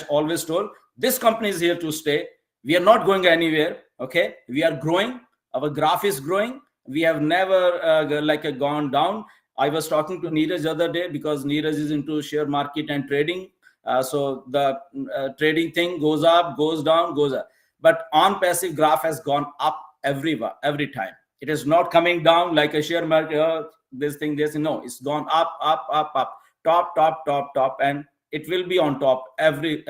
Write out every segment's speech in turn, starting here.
always told, this company is here to stay. We are not going anywhere. Okay, we are growing. Our graph is growing. We have never gone down. I was talking to Neeraj the other day, because Neeraj is into share market and trading. So the trading thing goes up, goes down, goes up. But Onpassive graph has gone up every time. It is not coming down like a share market. This thing, this, no, it's gone up, up, up, up, top, top, top, top, and it will be on top every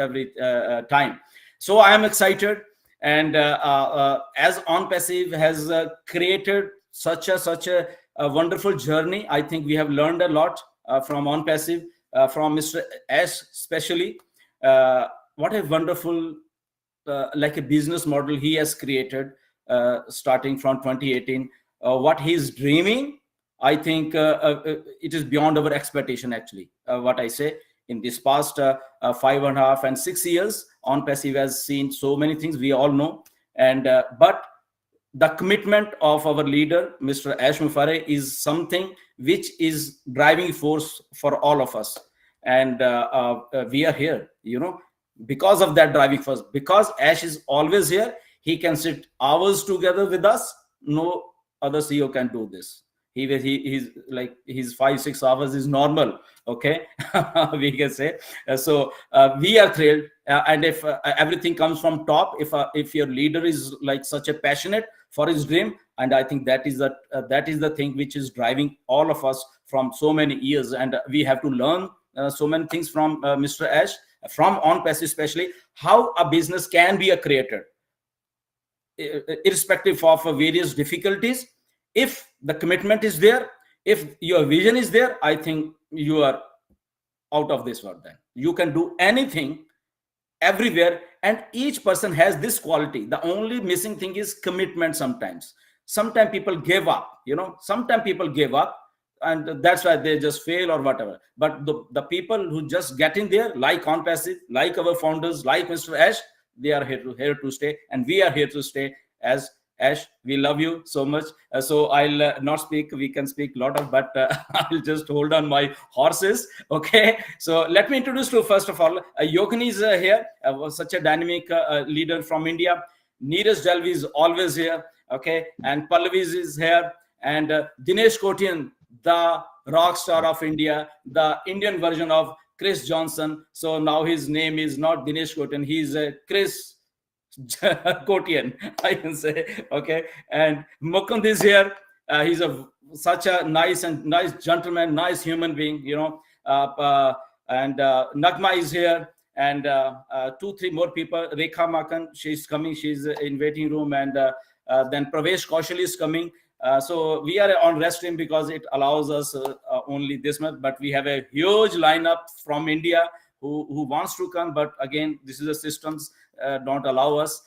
time. So I am excited, and as Onpassive has created such a wonderful journey, I think we have learned a lot from Onpassive, from Mr. Ash especially. What a wonderful like a business model he has created, starting from 2018. What he's dreaming, I think it is beyond our expectation, actually. What I say, in this past 5.5 and 6 years, Onpassive has seen so many things, we all know. And but the commitment of our leader, Mr. MUFAREH, is something which is driving force for all of us. And we are here, because of that driving force. Because Ash is always here, he can sit hours together with us. No other CEO can do this. He's like, his 5-6 hours is normal. Okay, we can say. So we are thrilled, and if everything comes from top, if your leader is like such a passionate for his dream, and I think that is the thing which is driving all of us from so many years. And we have to learn so many things from Mr. Ash, from Onpassive especially, how a business can be created irrespective of various difficulties. If the commitment is there, if your vision is there, I think you are out of this world. Then you can do anything everywhere, and each person has this quality. The only missing thing is commitment. Sometimes people give up, sometimes people give up, and that's why they just fail or whatever. But the people who just get in there, like Onpassive, like our founders, like Mr. Ash, they are here to stay, and we are here to stay. As Ash, we love you so much. So I'll not speak. We can speak a lot of, but I'll just hold on my horses. Okay. So let me introduce to, first of all, Yogini is here, such a dynamic leader from India. Neeraj Dalvi is always here. Okay. And Pallavi is here. And Dinesh Kotian, the rock star of India, the Indian version of Chris Johnson. So now his name is not Dinesh Kotian. He's Chris Kotian, I can say. Okay. And Mukund is here. He's such a nice gentleman, nice human being, and Nagma is here, and 2-3 more people. Rekha Makan, she's coming, she's in waiting room, and then Pravesh Kaushal is coming. So we are on rest stream because it allows us only this much, but we have a huge lineup from India who wants to come, but again, this is the systems don't allow us.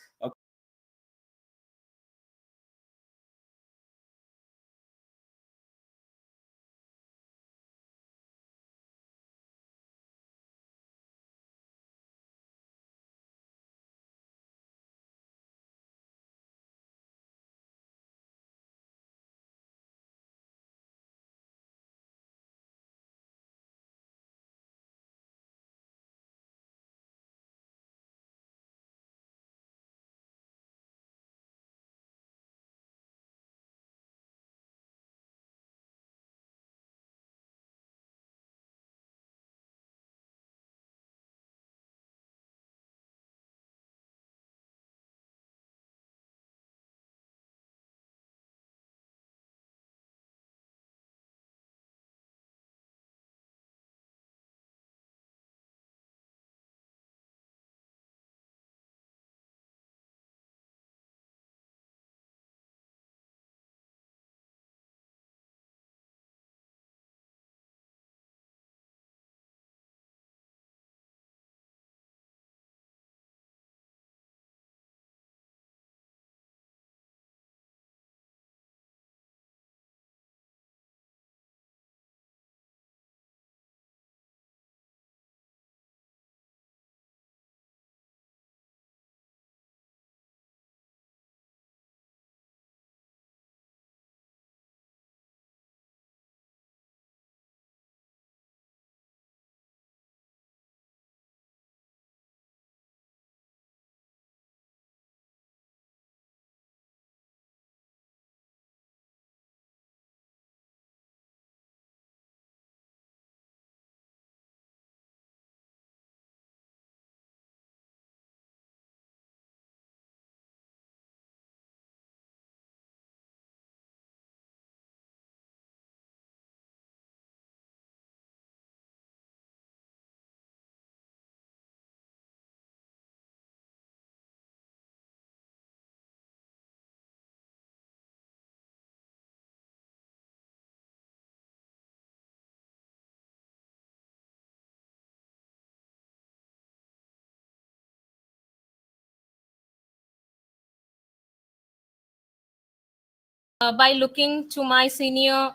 by looking to my senior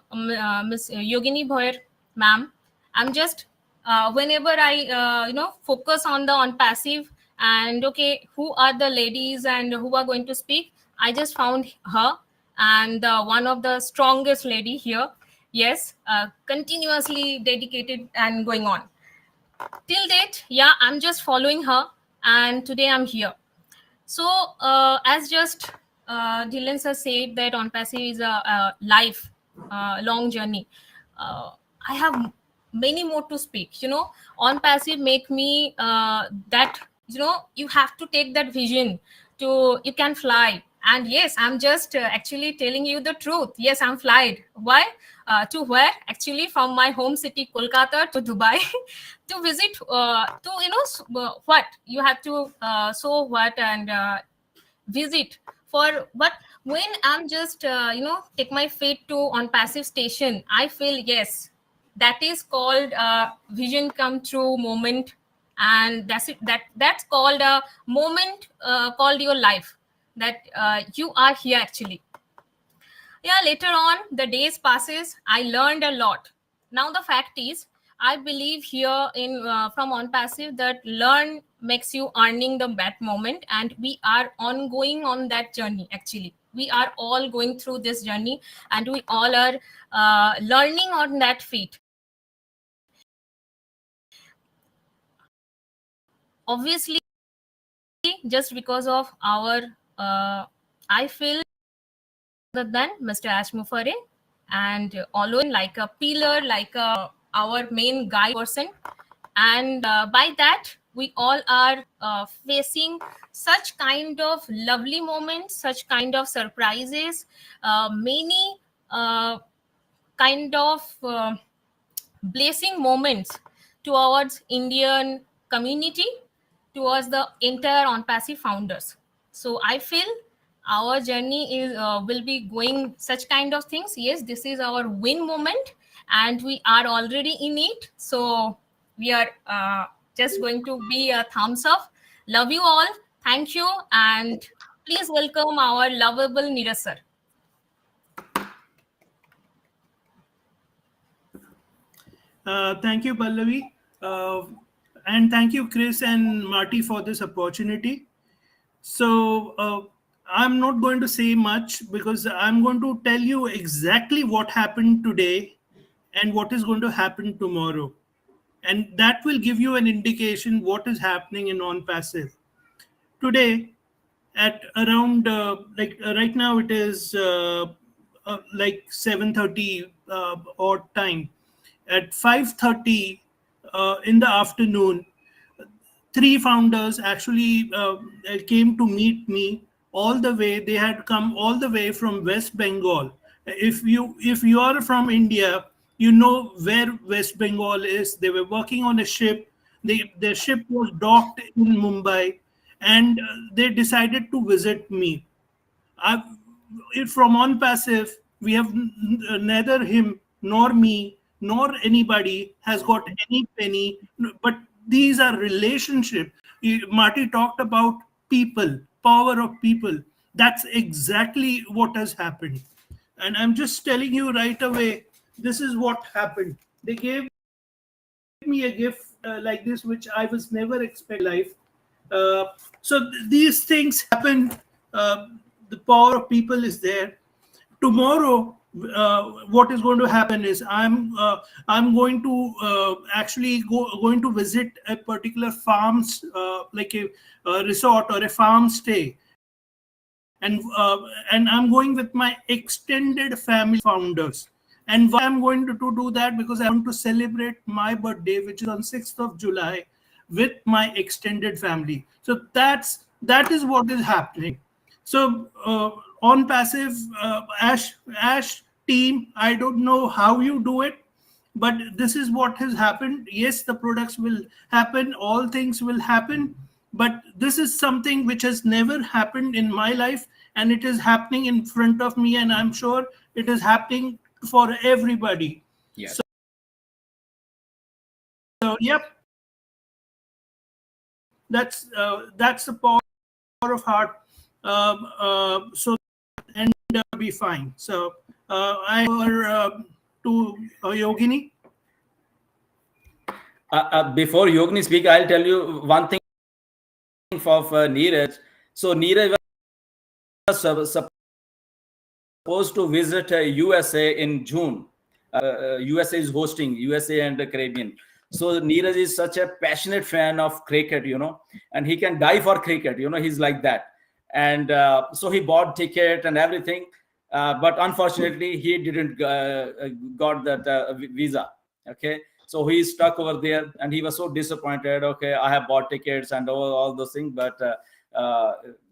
Miss Yogini Bhoyer ma'am. I'm just whenever I focus on the Onpassive and okay, who are the ladies and who are going to speak, I just found her and one of the strongest lady here. Yes, continuously dedicated and going on till date. Yeah, I'm just following her, and today I'm here. So, as just Dylan sir said that Onpassive is a life long journey. I have many more to speak. Onpassive make me that you have to take that vision to you can fly. And yes, I'm just actually telling you the truth. Yes, I'm flied. Why? To where? Actually, from my home city, Kolkata, to Dubai, to visit. To what you have to so what and visit for. But when I'm just take my feet to Onpassive station, I feel yes, that is called vision come true moment, and that's it. That's called a moment called your life, that you are here actually. Yeah, later on the days passes, I learned a lot. Now the fact is, I believe here in from Onpassive that learn makes you earning the that moment, and we are ongoing on that journey. Actually, we are all going through this journey, and we all are learning on that feet. Obviously, just because of our I feel other than Mr. Ashmufareh, and always like a pillar, like our main guide person. And by that, we all are facing such kind of lovely moments, such kind of surprises, many kind of blessing moments towards Indian community, towards the entire Onpassive founders. So I feel our journey is will be going such kind of things. Yes, this is our win moment, and we are already in it. So we are just going to be a thumbs up. Love you all. Thank you, and please welcome our lovable Neeraj sir. Thank you, Pallavi. And thank you, Chris and Marty, for this opportunity. So, I'm not going to say much because I'm going to tell you exactly what happened today and what is going to happen tomorrow. And that will give you an indication what is happening in non-passive. Today, at around right now, it is like 7:30 odd time. At 5:30 in the afternoon, three founders actually came to meet me all the way. They had come all the way from West Bengal. If you are from India, you know where West Bengal is. They were working on a ship. Their ship was docked in Mumbai, and they decided to visit me. I, from Onpassive, we have neither him nor me nor anybody has got any penny. But these are relationship. Marty talked about people, power of people. That's exactly what has happened. And I'm just telling you right away, this is what happened. They gave me a gift like this, which I was never expecting in life. These things happen. The power of people is there. Tomorrow, what is going to happen is I'm going to actually going to visit a particular farms, like a resort or a farm stay, and I'm going with my extended family founders. And why I'm going to do that? Because I want to celebrate my birthday, which is on 6th of July, with my extended family. So that is what is happening. So Onpassive, Ash team, I don't know how you do it, but this is what has happened. Yes, the products will happen, all things will happen, but this is something which has never happened in my life, and it is happening in front of me, and I'm sure it is happening for everybody. Yes. So yep, that's the power of heart. So and be fine. So I over to Yogini. Before Yogini speak, I'll tell you one thing of Neeraj. So Neeraj was supposed to visit USA in June. USA is hosting USA and the Caribbean. So Neeraj is such a passionate fan of cricket, and he can die for cricket. He's like that. And so he bought ticket and everything, but unfortunately he didn't got that visa. Okay, so he's stuck over there, and he was so disappointed. Okay, I have bought tickets and all those things, but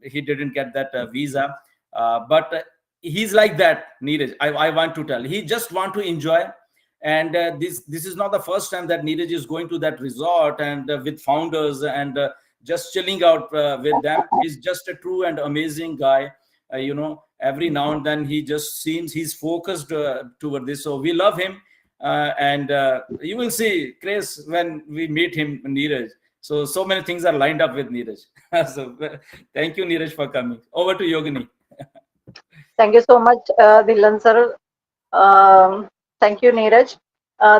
he didn't get that visa. But he's like that, Neeraj. I want to tell. He just want to enjoy. And this is not the first time that Neeraj is going to that resort and with founders and just chilling out with them. He's just a true and amazing guy. Every now and then he just seems he's focused toward this. So we love him. And you will see, Chris, when we meet him, Neeraj. So many things are lined up with Neeraj. So thank you, Neeraj, for coming. Over to Yogini. Thank you so much, Dhilan sir. Thank you, Neeraj.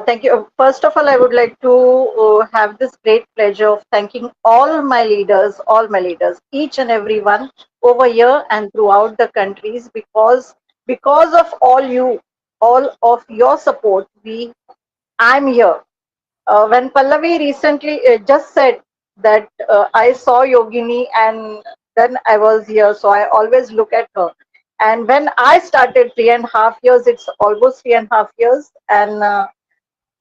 Thank you. First of all, I would like to have this great pleasure of thanking all my leaders, each and every one over here and throughout the countries, because of all of your support, I'm here. When Pallavi recently just said that I saw Yogini and then I was here, so I always look at her. And when I started 3.5 years, it's almost 3.5 years, and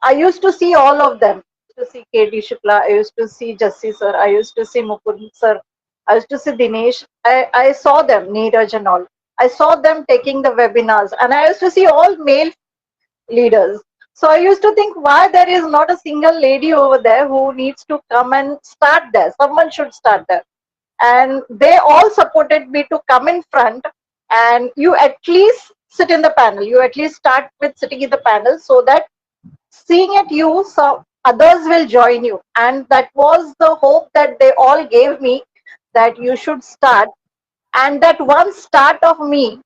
I used to see all of them. I used to see K.D. Shukla, I used to see Jassi sir, I used to see Mukund sir, I used to see Dinesh. I saw them, Neeraj and all. I saw them taking the webinars, and I used to see all male leaders. So I used to think, why there is not a single lady over there who needs to come and start there? Someone should start there. And they all supported me to come in front, and you at least sit in the panel. You at least start with sitting in the panel, so that seeing at you, so others will join you. And that was the hope that they all gave me, that you should start. And that one start of me,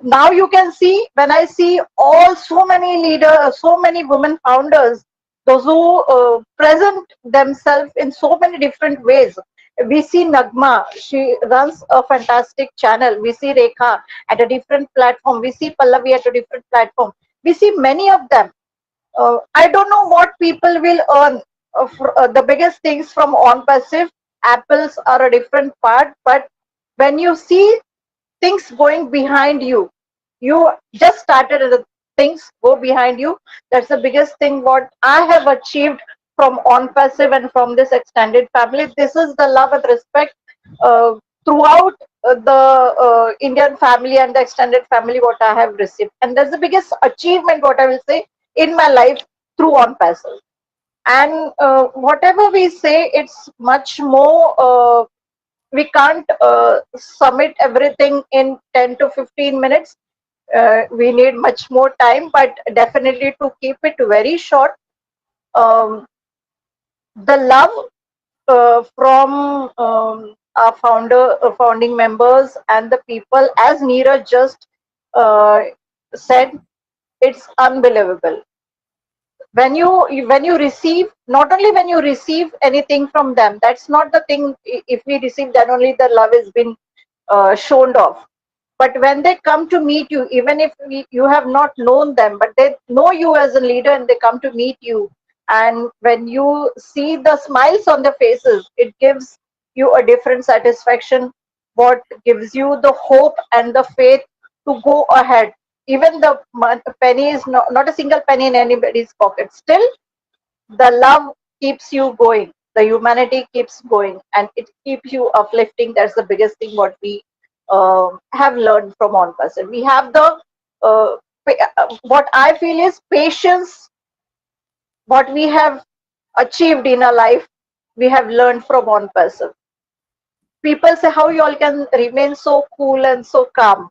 now you can see, when I see so many leaders, so many women founders, those who present themselves in so many different ways. We see Nagma, she runs a fantastic channel. We see Rekha at a different platform. We see Pallavi at a different platform. We see many of them. I don't know what people will earn. The biggest things from Onpassive, apples are a different part, but when you see things going behind you, you just started and the things go behind you. That's the biggest thing what I have achieved from Onpassive and from this extended family. This is the love and respect throughout the Indian family and the extended family what I have received, and that's the biggest achievement what I will say in my life through Onpassive. And whatever we say, it's much more. We can't submit everything in 10 to 15 minutes. We need much more time, but definitely to keep it very short, the love from our founding members and the people, as Neeraj just said, it's unbelievable. When you receive, not only when you receive anything from them, that's not the thing. If we receive, then only the love has been shown off. But when they come to meet you, even if you have not known them, but they know you as a leader and they come to meet you, and when you see the smiles on their faces, it gives you a different satisfaction, what gives you the hope and the faith to go ahead. Even the penny is not a single penny in anybody's pocket. Still, the love keeps you going. The humanity keeps going, and it keeps you uplifting. That's the biggest thing what we have learned from Onpassive. We have the what I feel is patience. What we have achieved in our life, we have learned from Onpassive. People say, how you all can remain so cool and so calm?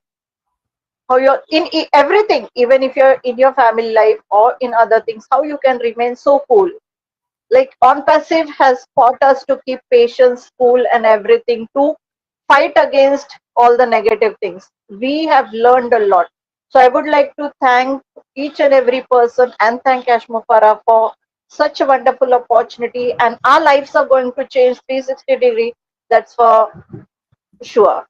How you're in everything, even if you're in your family life or in other things, how you can remain so cool? Like Onpassive has taught us to keep patience, cool, and everything, to fight against all the negative things. We have learned a lot. So I would like to thank each and every person and thank MUFAREH for such a wonderful opportunity. And our lives are going to change 360-degree. That's for sure.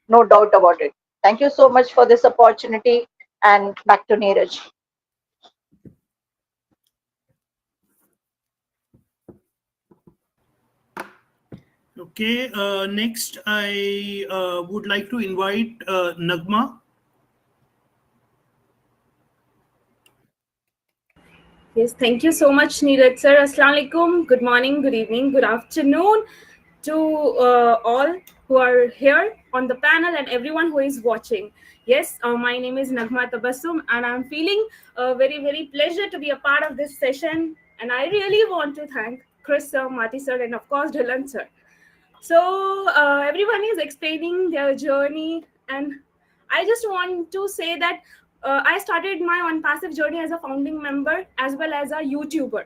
No doubt about it. Thank you so much for this opportunity. And back to Neeraj. Okay, next I would like to invite Nagma. Yes, thank you so much, Neeraj sir. Assalamu alaikum. Good morning, good evening, good afternoon to all who are here on the panel and everyone who is watching. Yes, my name is Nagma Tabassum and I'm feeling very, very pleasure to be a part of this session. And I really want to thank Chris sir, Mati sir, and of course, Dylan sir. So everyone is explaining their journey, and I just want to say that I started my Onpassive journey as a founding member as well as a YouTuber,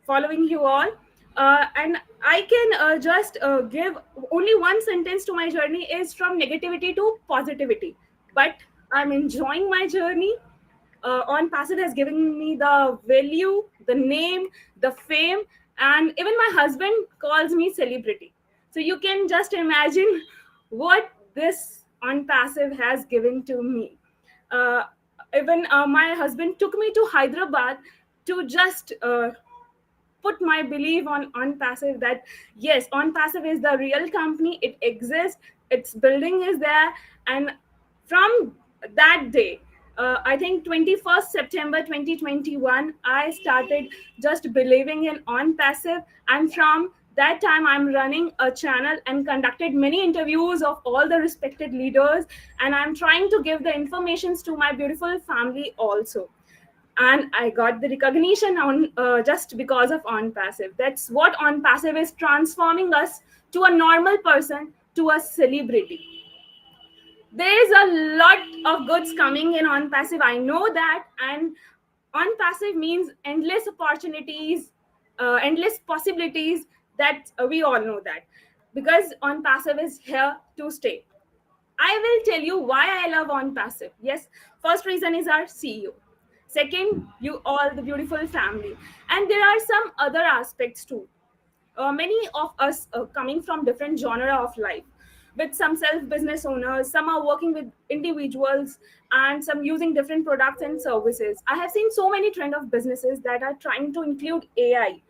following you all. And I can just give only one sentence to my journey is from negativity to positivity. But I'm enjoying my journey. Onpassive has given me the value, the name, the fame, and even my husband calls me celebrity. So you can just imagine what this Onpassive has given to me. Even my husband took me to Hyderabad to just put my belief on Onpassive that yes, Onpassive is the real company. It exists. Its building is there, and from that day, I think 21st September 2021, I started just believing in Onpassive, and from that time I'm running a channel and conducted many interviews of all the respected leaders, and I'm trying to give the informations to my beautiful family also. And I got the recognition on just because of Onpassive. That's what Onpassive is, transforming us to a normal person to a celebrity. There is a lot of goods coming in Onpassive, I know that, and Onpassive means endless opportunities, endless possibilities, that we all know that, because Onpassive is here to stay. I will tell you why I love Onpassive. Yes, first reason is our CEO. Second, you all, the beautiful family. And there are some other aspects too. Many of us coming from different genre of life, with some self-business owners, some are working with individuals, and some using different products and services. I have seen so many trend of businesses that are trying to include AI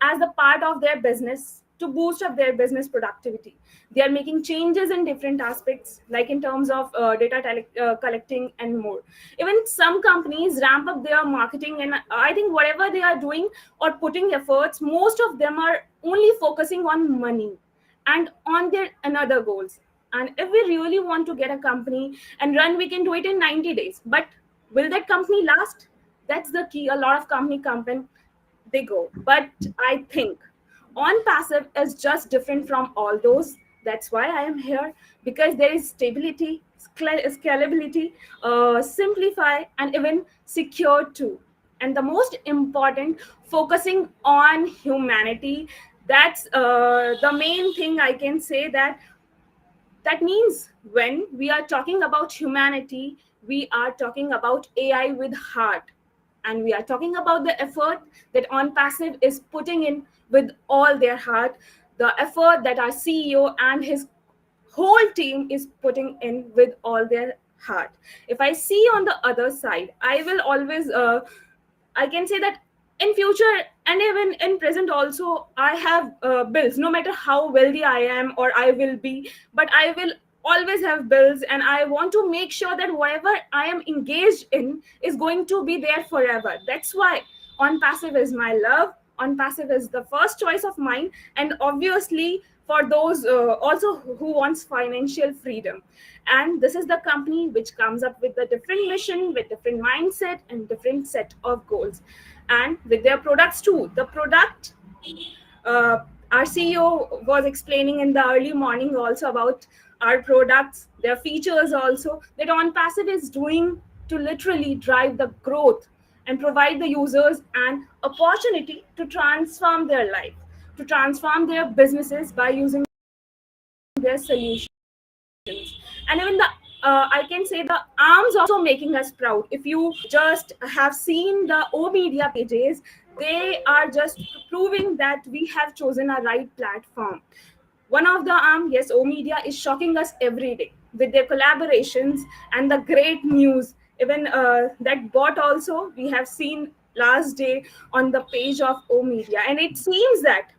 as a part of their business to boost up their business productivity. They are making changes in different aspects, like in terms of collecting and more. Even some companies ramp up their marketing, and I think whatever they are doing or putting efforts, most of them are only focusing on money and on their another goals. And if we really want to get a company and run, we can do it in 90 days. But will that company last? That's the key. A lot of company come and they go. But I think Onpassive is just different from all those. That's why I am here, because there is stability, scalability, simplify, and even secure too. And the most important, focusing on humanity. That's the main thing I can say. That means when we are talking about humanity, we are talking about AI with heart, and we are talking about the effort that Onpassive is putting in with all their heart, the effort that our CEO and his whole team is putting in with all their heart. If I see on the other side, I will always I can say that in future and even in present also, I have bills. No matter how wealthy I am or I will be, but I will always have bills, and I want to make sure that whatever I am engaged in is going to be there forever. That's why Onpassive is my love. Onpassive is the first choice of mine, and obviously for those also who wants financial freedom. And this is the company which comes up with a different mission, with different mindset and different set of goals, and with their products too. The product, our CEO was explaining in the early morning also about our products, their features also, that Onpassive is doing to literally drive the growth and provide the users an opportunity to transform their life, to transform their businesses by using their solution. and even the I can say the arms also making us proud. If you just have seen the O Media pages, they are just proving that we have chosen a right platform. One of the arm, yes, O Media is shocking us every day with their collaborations and the great news. Even that bot also we have seen last day on the page of O Media, and it seems that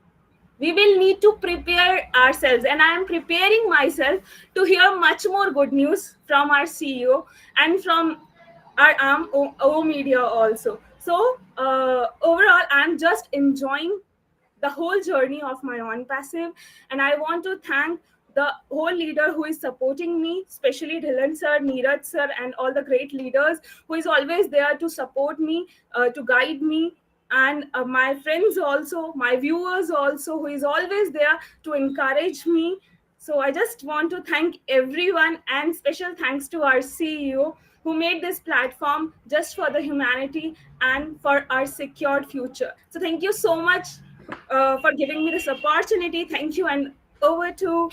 we will need to prepare ourselves, and I am preparing myself to hear much more good news from our CEO and from our O Media also. So overall, I'm just enjoying the whole journey of my Onpassive, and I want to thank the whole leader who is supporting me, especially Dhilan sir, Neeraj sir, and all the great leaders who is always there to support me, to guide me, and my friends also, my viewers also, who is always there to encourage me. So I just want to thank everyone, and special thanks to our CEO who made this platform just for the humanity and for our secured future. So thank you so much for giving me this opportunity. Thank you, and over to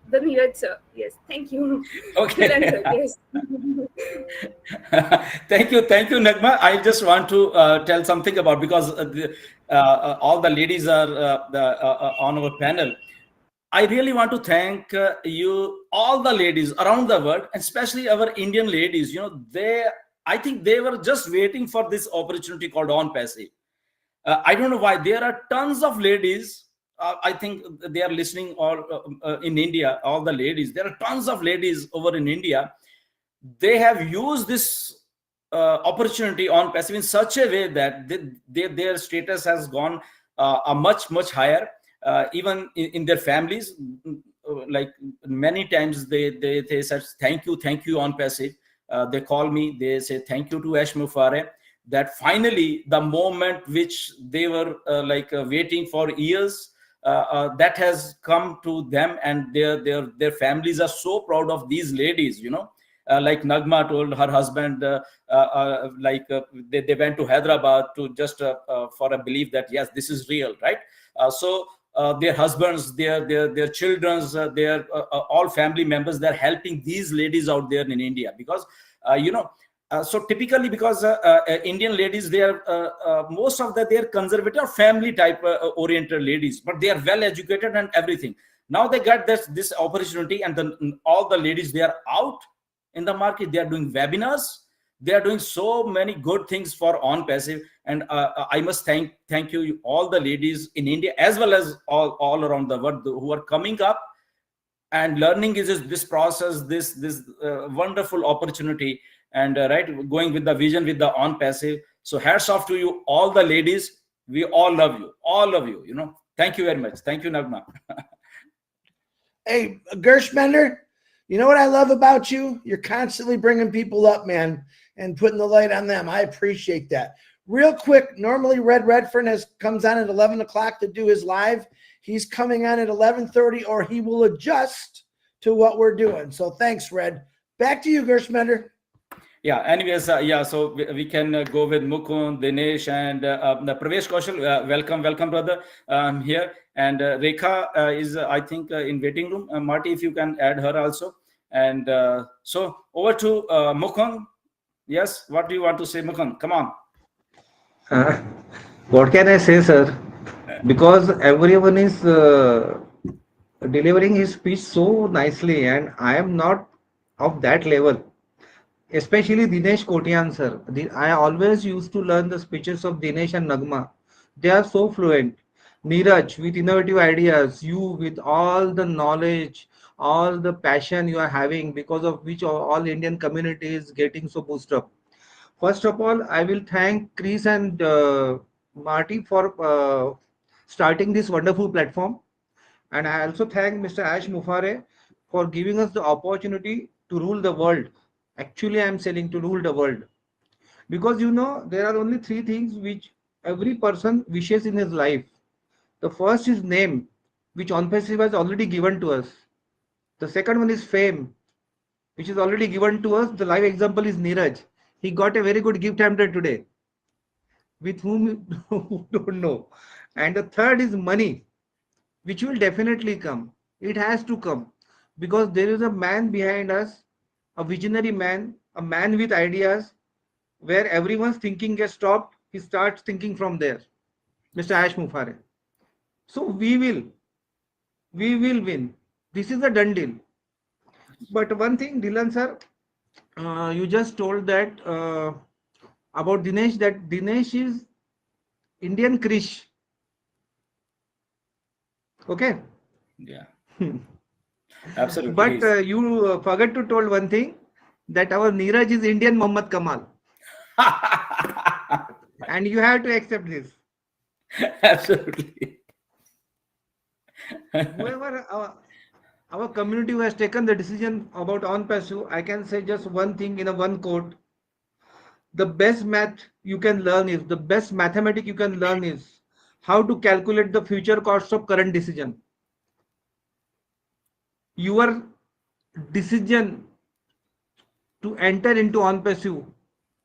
the Neeraj sir. Yes, thank you. Okay. Dhilan sir, yes. Thank you, Nagma. I just want to tell something about, because all the ladies are on our panel. I really want to thank you, all the ladies around the world, and especially our Indian ladies. You know, I think they were just waiting for this opportunity called Onpassive. I don't know why. There are tons of ladies. I think they are listening all in India. All the ladies. There are tons of ladies over in India. They have used this opportunity Onpassive in such a way that their status has gone a much higher. Even in their families, like many times they said thank you Onpassive. They call me, they say thank you to ashmufareh, that finally the moment which they were waiting for years, that has come to them, and their families are so proud of these ladies, you know. Like Nagma told her husband, they went to Hyderabad to just for a belief that yes, this is real, right? So their husbands, their children's, their all family members, they're helping these ladies out there in India, because so typically, because Indian ladies, they are most of they're conservative, family type oriented ladies, but they are well educated and everything. Now they got this opportunity, and then all the ladies, they are out in the market. They are doing webinars. They are doing so many good things for Onpassive, and I must thank you, all the ladies in India as well as all around the world who are coming up and learning this process, this wonderful opportunity, and going with the vision with the Onpassive. So hats off to you, all the ladies. We all love you, all of you. You know, thank you very much. Thank you, Nagma. Hey, Gershbender, you know what I love about you? You're constantly bringing people up, man, and putting the light on them. I appreciate that. Real quick, normally Red Redfern comes on at 11 o'clock to do his live. He's coming on at 11:30, or he will adjust to what we're doing. So thanks, Red. Back to you, Gershbender. Yeah, anyways, so we can go with Mukund, Dinesh, and Pravesh Kaushal. Welcome, brother, here. And Rekha is, I think, in waiting room. Marty, if you can add her also. And so over to Mukund. Yes, what do you want to say, Mukund? Come on. What can I say, sir? Because everyone is delivering his speech so nicely, and I am not of that level. Especially Dinesh Kotian, sir. I always used to learn the speeches of Dinesh and Nagma. They are so fluent. Neeraj with innovative ideas, you with all the knowledge, all the passion you are having, because of which all Indian community is getting so boosted up. First of all, I will thank Chris and Marty for starting this wonderful platform. And I also thank Mr. Ash Mufareh for giving us the opportunity to rule the world. Actually, I am saying to rule the world. Because there are only three things which every person wishes in his life. The first is name, which Onpassive has already given to us. The second one is fame, which is already given to us. The live example is Neeraj. He got a very good gift hamper today, with whom you don't know. And the third is money, which will definitely come. It has to come. because there is a man behind us, a visionary man, a man with ideas, where everyone's thinking gets stopped. He starts thinking from there, Mr. Ashmufareh. So we will win. This is a done deal. But one thing, Dylan sir, you just told that about Dinesh, that Dinesh is Indian Krish. Okay. Yeah. Absolutely. But you forgot to told one thing, that our Neeraj is Indian Muhammad Kamal. And you have to accept this. Absolutely. Whoever our community who has taken the decision about Onpassive, I can say just one thing in a one quote. The best math you can learn is, the best mathematics you can learn is how to calculate the future cost of current decision. Your decision to enter into Onpassive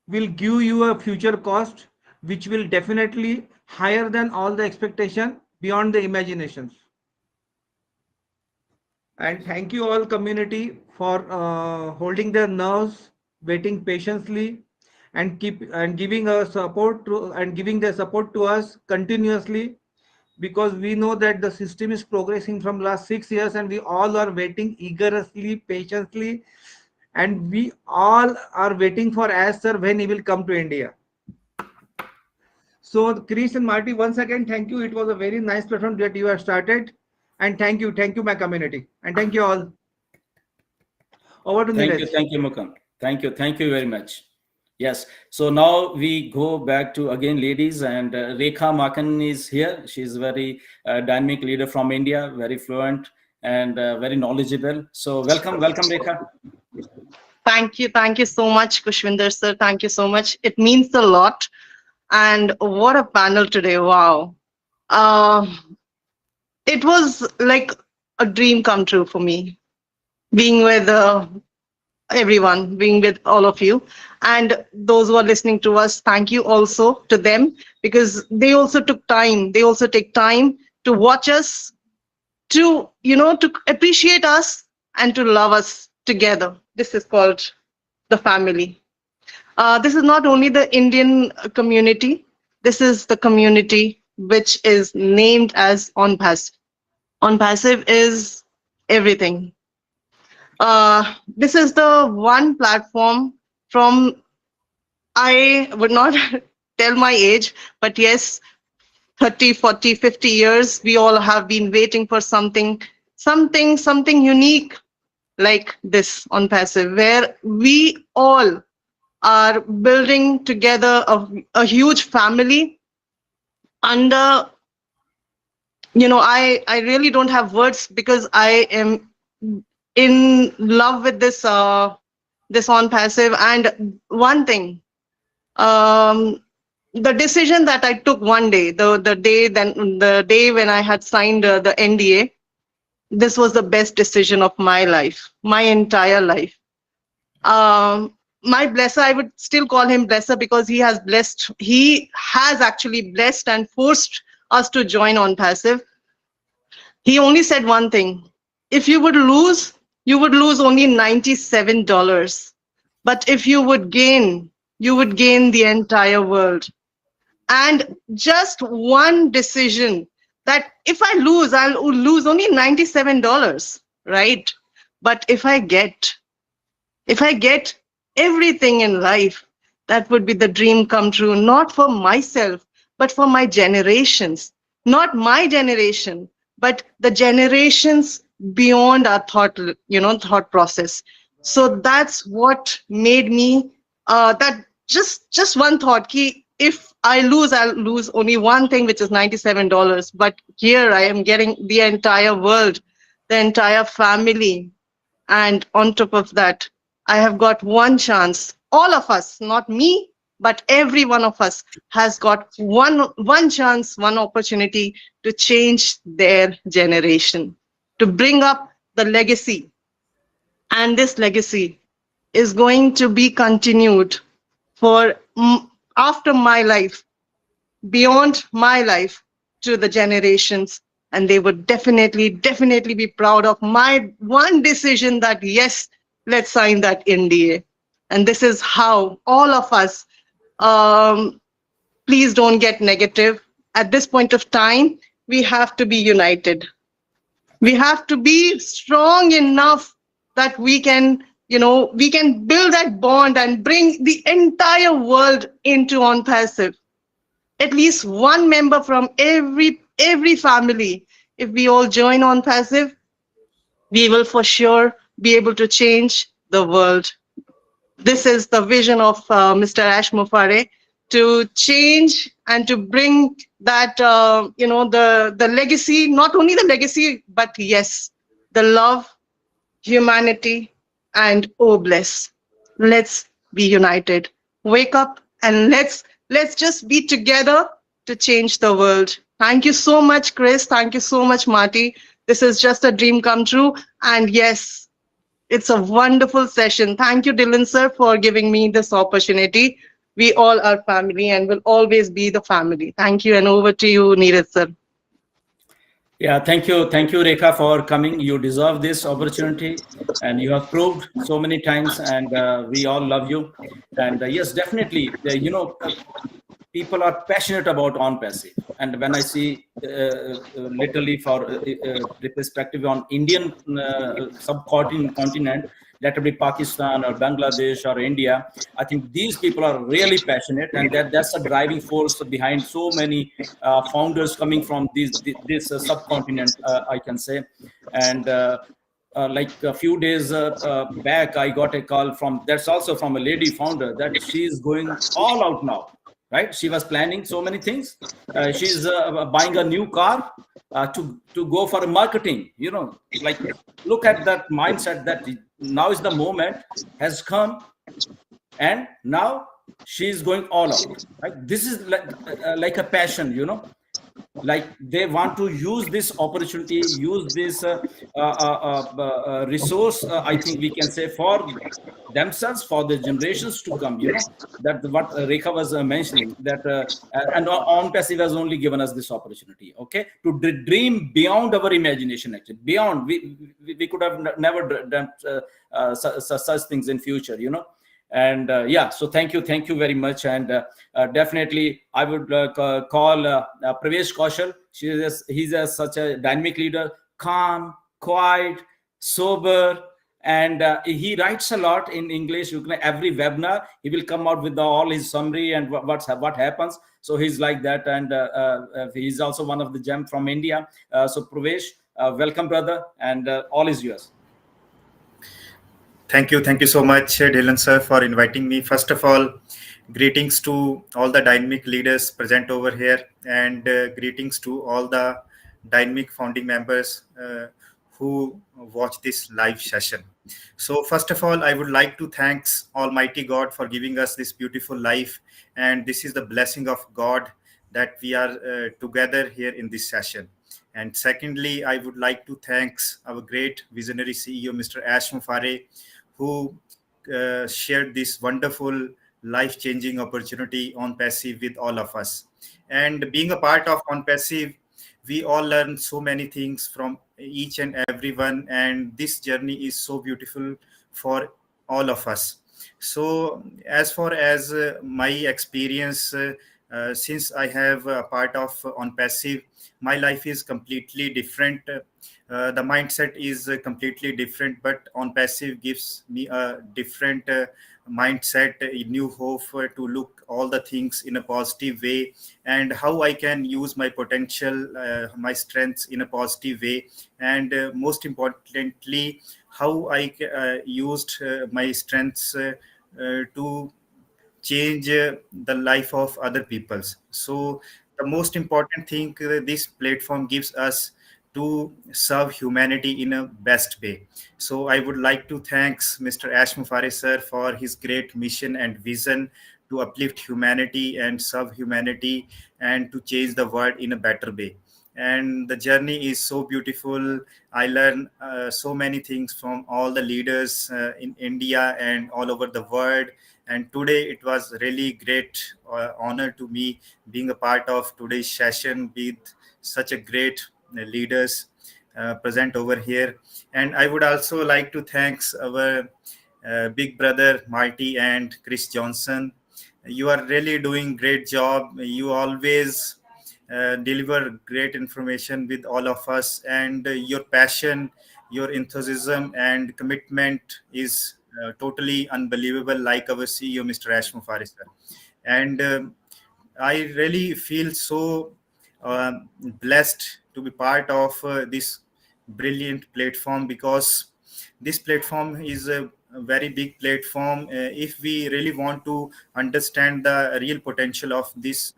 will give you a future cost which will definitely higher than all the expectation, beyond the imaginations. And thank you all community for holding their nerves, waiting patiently, and giving us support to, and giving their support to us continuously, because we know that the system is progressing from last 6 years, and we all are waiting eagerly, patiently, and we all are waiting for as sir when he will come to India. So Chris and Marty, once again, thank you. It was a very nice platform that you have started. And thank you my community. And thank you all. Over to Neeraj. Thank you, Mukam. Thank you very much. Yes. So now we go back to again ladies, and Rekha Makan is here. She's a very dynamic leader from India, very fluent and very knowledgeable. So welcome, Rekha. Thank you so much, Kushwinder sir. Thank you so much. It means a lot. And what a panel today! Wow, it was like a dream come true for me, being with everyone, being with all of you, and those who are listening to us. Thank you also to them, because they also took time. They also take time to watch us, to to appreciate us, and to love us together. This is called the family. This is not only the Indian community, this is the community which is named as Onpassive. Onpassive is everything. This is the one platform from, I would not tell my age, but yes, 30, 40, 50 years, we all have been waiting for something unique like this Onpassive, where we all are building together a huge family under, I really don't have words, because I am in love with this this Onpassive. And one thing, the decision that I took one day, the day when I had signed the NDA, this was the best decision of my life, my entire life. My blesser, I would still call him blesser, because he has actually blessed and forced us to join Onpassive. He only said one thing: if you would lose, you would lose only $97. But if you would gain, you would gain the entire world. And just one decision, that if I lose, I'll lose only $97, right? But if I get everything in life, that would be the dream come true, not for myself, but for my generations. Not my generation, but the generations beyond our thought process. So that's what made me that just one thought, ki if I lose, I'll lose only one thing, which is $97. But here I am getting the entire world, the entire family. And on top of that, I have got one chance. All of us, not me, but every one of us has got one chance, one opportunity to change their generation, to bring up the legacy. And this legacy is going to be continued for after my life, beyond my life, to the generations and they would definitely be proud of my one decision that, yes, let's sign that NDA. And this is how all of us, please don't get negative. At this point of time, we have to be united. We have to be strong enough that we can, we can build that bond and bring the entire world into Onpassive. At least one member from every family. If we all join Onpassive, we will for sure be able to change the world. This is the vision of Mr. Ashmufareh, to change and to bring that, the legacy, not only the legacy, but yes, the love, humanity, and oh bless. Let's be united. Wake up and let's just be together to change the world. Thank you so much, Chris. Thank you so much, Marty. This is just a dream come true. And yes, it's a wonderful session. Thank you, Dylan sir, for giving me this opportunity. We all are family and will always be the family. Thank you, and over to you, Neeraj sir. Yeah, thank you, Rekha, for coming. You deserve this opportunity, and you have proved so many times, and we all love you. And yes, definitely, people are passionate about Onpassive, and when I see literally for the perspective on Indian subcontinent, let it be Pakistan or Bangladesh or India, I think these people are really passionate, and that's a driving force behind so many founders coming from this subcontinent, I can say. And like a few days back, I got a call that's also from a lady founder, that she's going all out now. Right, she was planning so many things. She's buying a new car to go for marketing. Like, look at that mindset, that now is the moment has come, and now she's going all out. Right, this is like a passion. Like, they want to use this opportunity, use this resource, I think we can say, for themselves, for the generations to come. That what Rekha was mentioning, that and Onpassive has only given us this opportunity, okay, to dream beyond our imagination. Actually, beyond, we could have never done such things in future. And yeah, so thank you very much. And definitely I would call Pravesh Kaushal. He's such a dynamic leader, calm, quiet, sober, and he writes a lot in English. Every webinar he will come out with all his summary and what happens. So he's like that, and he's also one of the gem from India. So Pravesh, welcome, brother, and all is yours. Thank you so much, Dylan sir, for inviting me. First of all, greetings to all the dynamic leaders present over here, and greetings to all the dynamic founding members who watch this live session. So first of all, I would like to thank Almighty God for giving us this beautiful life, and this is the blessing of God that we are together here in this session. And secondly, I would like to thank our great visionary CEO, Mr. Ashmufareh, who shared this wonderful life-changing opportunity Onpassive with all of us. And being a part of Onpassive, we all learn so many things from each and everyone, and this journey is so beautiful for all of us. So as far as my experience, since I have a part of Onpassive, my life is completely different. The mindset is completely different, but Onpassive gives me a different mindset, a new hope to look all the things in a positive way, and how I can use my potential, my strengths in a positive way, and most importantly, how I used my strengths to change the life of other peoples. So the most important thing this platform gives us to serve humanity in a best way. So I would like to thank Mr. Ashmufareh sir for his great mission and vision to uplift humanity and serve humanity and to change the world in a better way. And the journey is so beautiful. I learned so many things from all the leaders in India and all over the world. And today it was really great honor to me being a part of today's session with such a great leaders present over here. And I would also like to thank our big brother Marty and Chris Johnson. You are really doing great job. You always deliver great information with all of us, and your passion, your enthusiasm and commitment is totally unbelievable, like our CEO Mr. Ashmufareh sir. And I really feel so blessed to be part of this brilliant platform, because this platform is a very big platform. If we really want to understand the real potential of this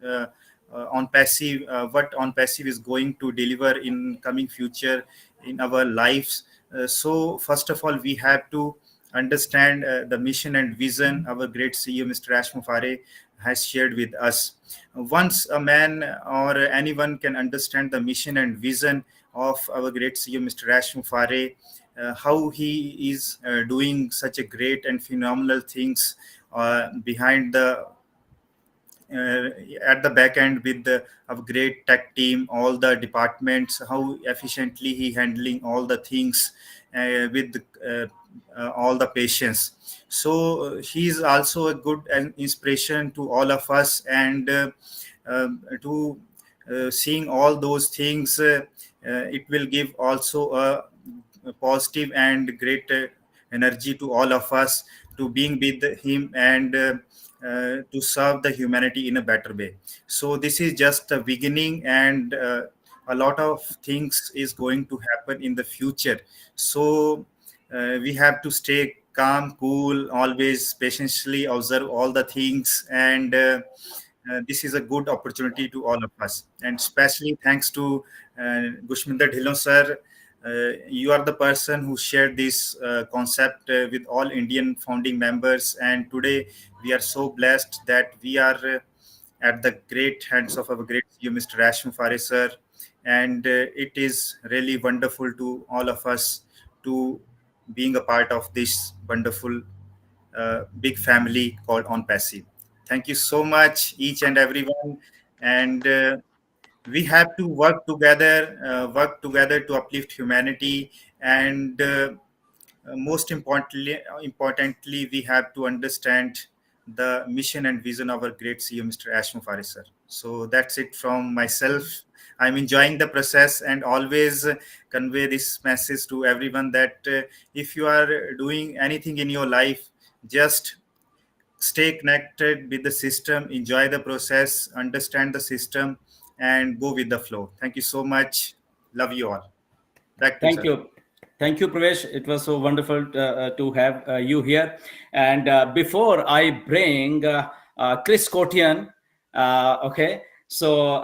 Onpassive, what Onpassive is going to deliver in coming future in our lives. So first of all, we have to understand the mission and vision our great CEO Mr. Ashmufareh has shared with us. Once a man or anyone can understand the mission and vision of our great CEO Mr. Ashmufareh, how he is doing such a great and phenomenal things behind the at the back end with a great tech team, all the departments, how efficiently he handling all the things with all the patients. So he is also a good inspiration to all of us, and to seeing all those things, it will give also a positive and great energy to all of us to being with him, and to serve the humanity in a better way. So this is just the beginning, and a lot of things is going to happen in the future. So we have to stay calm, cool, always patiently observe all the things, and this is a good opportunity to all of us. And especially thanks to Gushminder Dhillon sir. You are the person who shared this concept with all Indian founding members, and today we are so blessed that we are at the great hands of our great CEO Mr. Ashmufareh sir, and it is really wonderful to all of us to being a part of this wonderful big family called Onpassive. Thank you so much, each and everyone, and we have to work together to uplift humanity, and most importantly, we have to understand the mission and vision of our great CEO Mr. Ashmufareh sir. So that's it from myself. I'm enjoying the process, and always convey this message to everyone that if you are doing anything in your life, just stay connected with the system, enjoy the process, understand the system, and go with the flow. Thank you so much. Love you all. Back to you. Thank you, Pravesh. It was so wonderful to have you here. And before I bring Chris Kotian, okay, so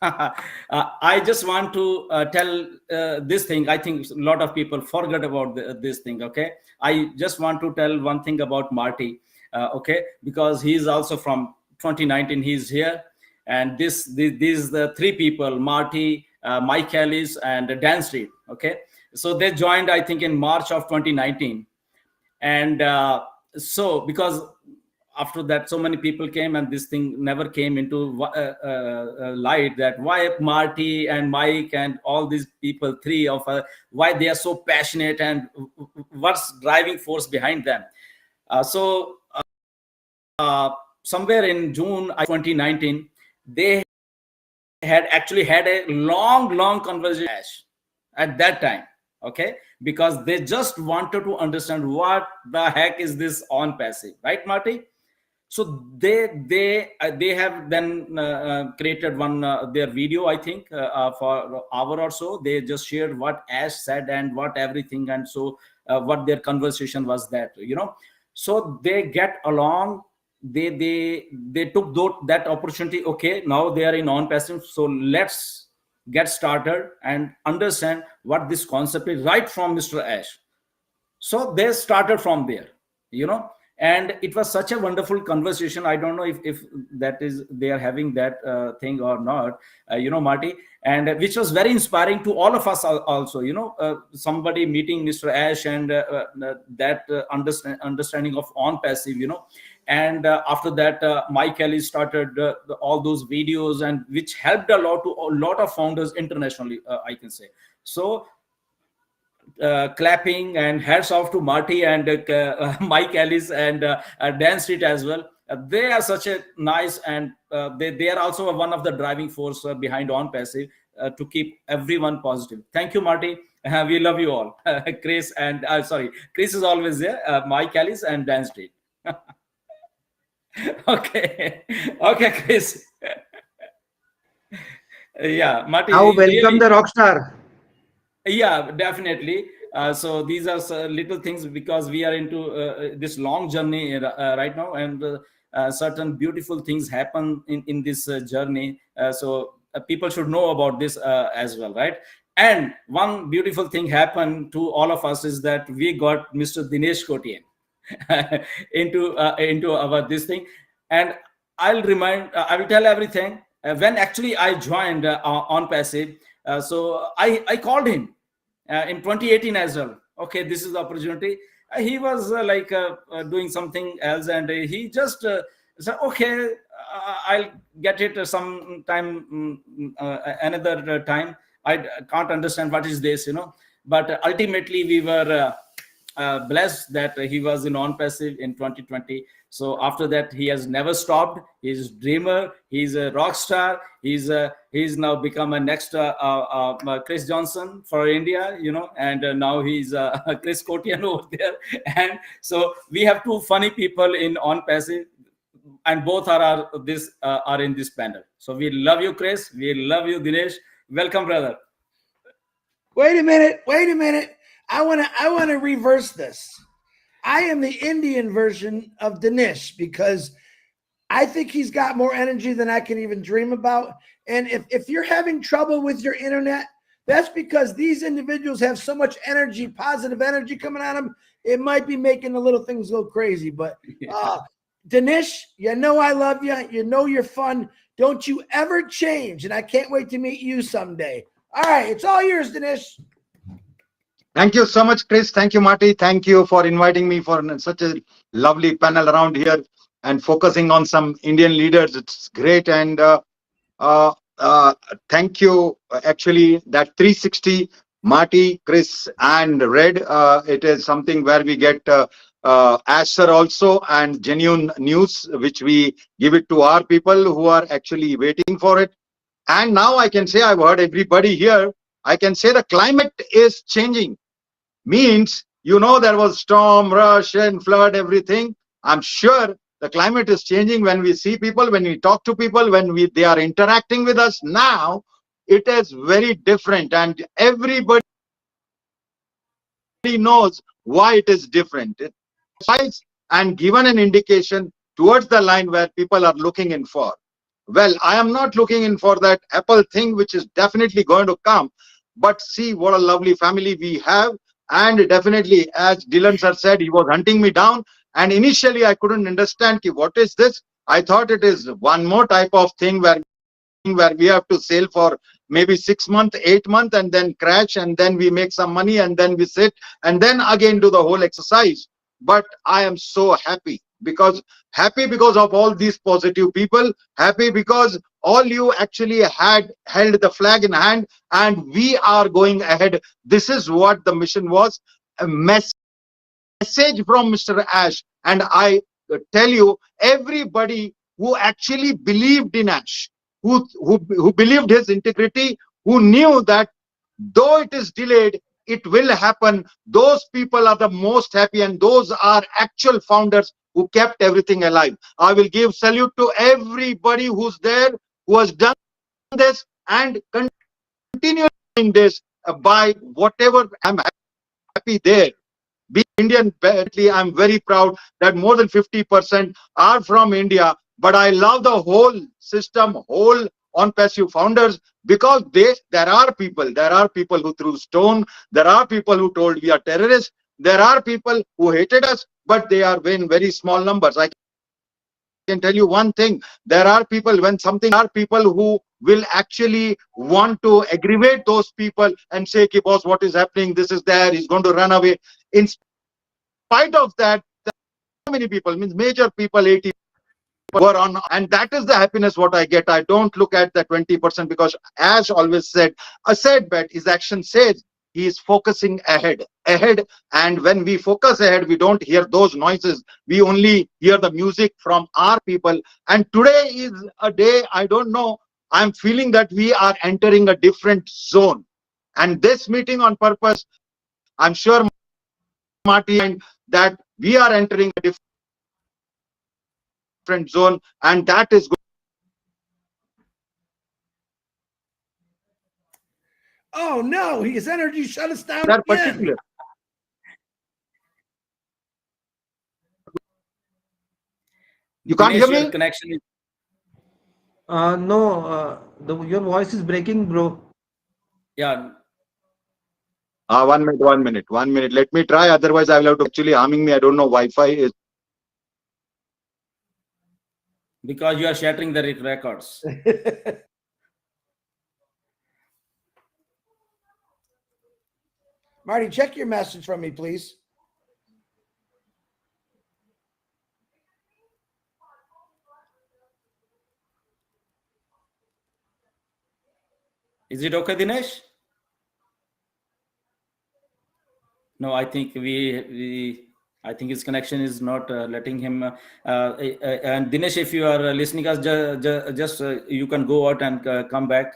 I just want to tell this thing. I think a lot of people forgot about this thing, okay? I just want to tell one thing about Marty, okay, because he's also from 2019, he's here. And these the three people, Marty, Mike Ellis, and Dan Street, okay? So they joined, I think, in March of 2019. And so because after that, so many people came, and this thing never came into light, that why Marty and Mike and all these people, three of why they are so passionate, and what's driving force behind them. So somewhere in June 2019, they had actually had a long conversation at that time, okay, because they just wanted to understand what the heck is this Onpassive, right, Marty? So they have then created one their video, I think, for an hour or so. They just shared what Ash said and what everything, and so what their conversation was, that, you know. So they get along. They took that opportunity. Okay, now they are in Onpassive, so let's get started and understand what this concept is, right from Mr. Ash. So they started from there, you know. And it was such a wonderful conversation. I don't know if that is they are having that thing or not, you know, Marty, and which was very inspiring to all of us also, you know, somebody meeting Mr. Ash, and that understanding of Onpassive, you know. And after that, Mike Kelly started all those videos, and which helped a lot of founders internationally, I can say. So clapping and hats off to Marty and Mike Ellis and Dan Street as well. They are such a nice, and they are also one of the driving force behind Onpassive to keep everyone positive. Thank you, Marty. We love you all. Chris and sorry, Chris is always there. Mike Ellis and Dan Street. Okay, okay, Chris. Yeah, Marty. Now welcome Really, the rock star. yeah, definitely. So these are little things, because we are into this long journey right now, and certain beautiful things happen in this journey. So people should know about this as well, right? And one beautiful thing happened to all of us is that we got Mr. Dinesh Kotian into our this thing. And I will tell everything. When actually I joined Onpassive, so I called him in 2018 as well. Okay, this is the opportunity. He was doing something else, and he just said, okay, I'll get it sometime, another time. I can't understand what is this, but ultimately we were blessed that he was in Onpassive in 2020. So after that, he has never stopped. He's a dreamer. He's a rock star. He's now become a next Chris Johnson for India, and now he's Chris Kotian over there. And so we have two funny people in Onpassive, and both are in this panel. So we love you, Chris. We love you, Dinesh. Welcome, brother. Wait a minute. I want to reverse this. I am the Indian version of Dinesh, because I think he's got more energy than I can even dream about. And if you're having trouble with your internet, that's because these individuals have so much energy, positive energy coming at them. It might be making the little things go crazy. But Dinesh, I love you. You're fun. Don't you ever change. And I can't wait to meet you someday. All right, it's all yours, Dinesh. Thank you so much, Chris. Thank you, Marty. Thank you for inviting me for such a lovely panel around here and focusing on some Indian leaders. It's great. And thank you. Actually, that 360, Marty, Chris, and Red, it is something where we get Ash sir also, and genuine news, which we give it to our people who are actually waiting for it. And now I can say, I've heard everybody here, I can say the climate is changing. Means, there was storm, rush, and flood, everything. I'm sure the climate is changing when we see people, when we talk to people, when they are interacting with us. Now, it is very different, and everybody knows why it is different. It's and given an indication towards the line where people are looking in for. Well, I am not looking in for that Apple thing, which is definitely going to come. But see what a lovely family we have. And definitely, as Dylan sir said, he was hunting me down. And initially, I couldn't understand what is this. I thought it is one more type of thing where we have to sail for maybe 6 months, 8 months, and then crash, and then we make some money, and then we sit, and then again do the whole exercise. But I am so happy because of all these positive people, happy because all you actually held the flag in hand, and we are going ahead. This is what the mission was, a message from Mr. Ash. And I tell you, everybody who actually believed in Ash, who believed his integrity, who knew that though it is delayed, it will happen, those people are the most happy, and those are actual founders who kept everything alive. I will give salute to everybody who's there, who has done this and continue doing this by whatever. I'm happy there. Being Indian, I'm very proud that more than 50% are from India. But I love the whole system, whole Onpassive founders, because there are people who threw stone, there are people who told we are terrorists, there are people who hated us, but they are in very small numbers. I can tell you one thing, there are people who will actually want to aggravate those people and say, "Ki boss, what is happening? This is there, he's going to run away." In spite of that, many people, means major people, 80 were on, and that is the happiness what I get. I don't look at the 20%, because as always said, a said bet is action says. He is focusing ahead. And when we focus ahead, we don't hear those noises. We only hear the music from our people. And today is a day, I don't know, I'm feeling that we are entering a different zone. And this meeting on purpose, I'm sure, Marty, and that we are entering a different zone, and that is good. Oh no, his energy shut us down That again. particular. You can't hear Dinesh, your me? connection is No, your voice is breaking, bro. yeah. 1 minute. Let me try. Otherwise, I will have to actually harming me. I don't know. Wi-Fi is. Because you are shattering the records. Marty, check your message from me, please. Is it okay, Dinesh? No, I think I think his connection is not letting him. And Dinesh, if you are listening us, just you can go out and come back.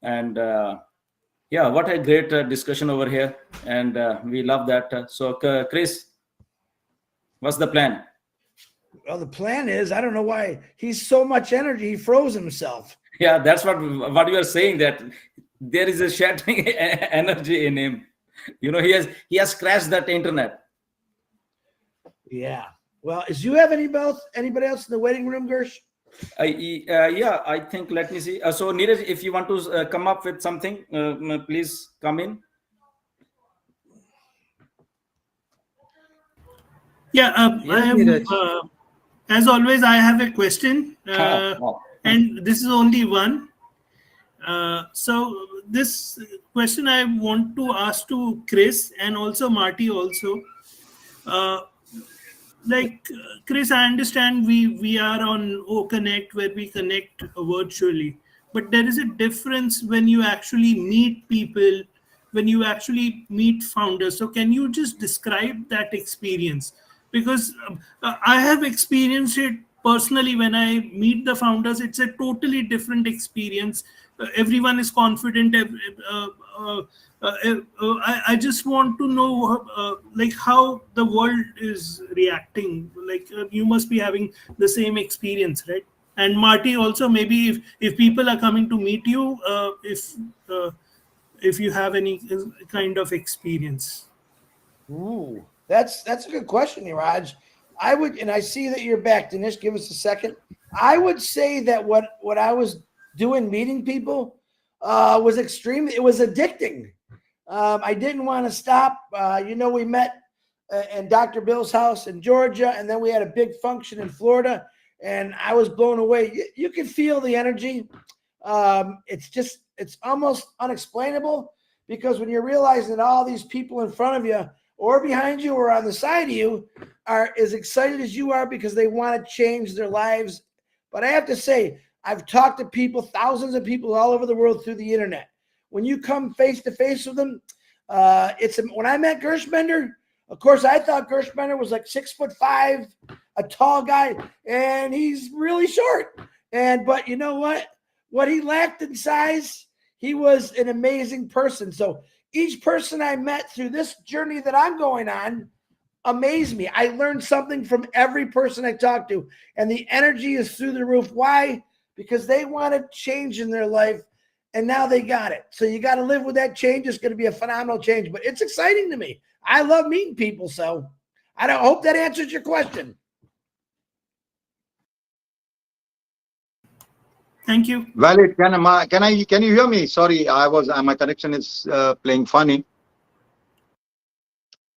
And yeah, what a great discussion over here, and we love that. So, Chris, what's the plan? Well, the plan is, I don't know why he's so much energy, he froze himself. Yeah, that's what you are saying, that there is a shattering energy in him. You know, he has crashed that internet. Yeah. Well, do you have anybody else in the waiting room, Gersh? Yeah, I think, let me see. So, Neeraj, if you want to come up with something, please come in. Yeah, Yes, I have, Neeraj. as always, I have a question, Wow. and this is only one. So this question I want to ask to Chris and also Marty also. Chris, I understand we are on OConnect where we connect virtually, but there is a difference when you actually meet people, when you actually meet founders. So can you just describe that experience? Because I have experienced it personally. When I meet the founders, it's a totally different experience. Everyone is confident. I just want to know how the world is reacting. You must be having the same experience, right? And Marty also, maybe if people are coming to meet you, if you have any kind of experience. Ooh, that's a good question, Niraj. I would, and I see that you're back, Dinesh. Give us a second. I would say that what I was doing, meeting people, was extremely. It was addicting. I didn't want to stop. We met in Dr. Bill's house in Georgia, and then we had a big function in Florida, and I was blown away. You can feel the energy. It's almost unexplainable, because when you're realizing that all these people in front of you or behind you or on the side of you are as excited as you are because they want to change their lives. But I have to say, I've talked to people, thousands of people all over the world through the internet. When you come face to face with them, when I met Gershbender, of course, I thought Gershbender was like 6'5", a tall guy, and he's really short. But you know what? What he lacked in size, he was an amazing person. So each person I met through this journey that I'm going on amazed me. I learned something from every person I talked to, and the energy is through the roof. Why? Because they wanted change in their life, and now they got it. So you got to live with that change. It's going to be a phenomenal change, but it's exciting to me. I love meeting people. So I hope that answers your question. Thank you. Valid. Can you hear me? Sorry, my connection is playing funny.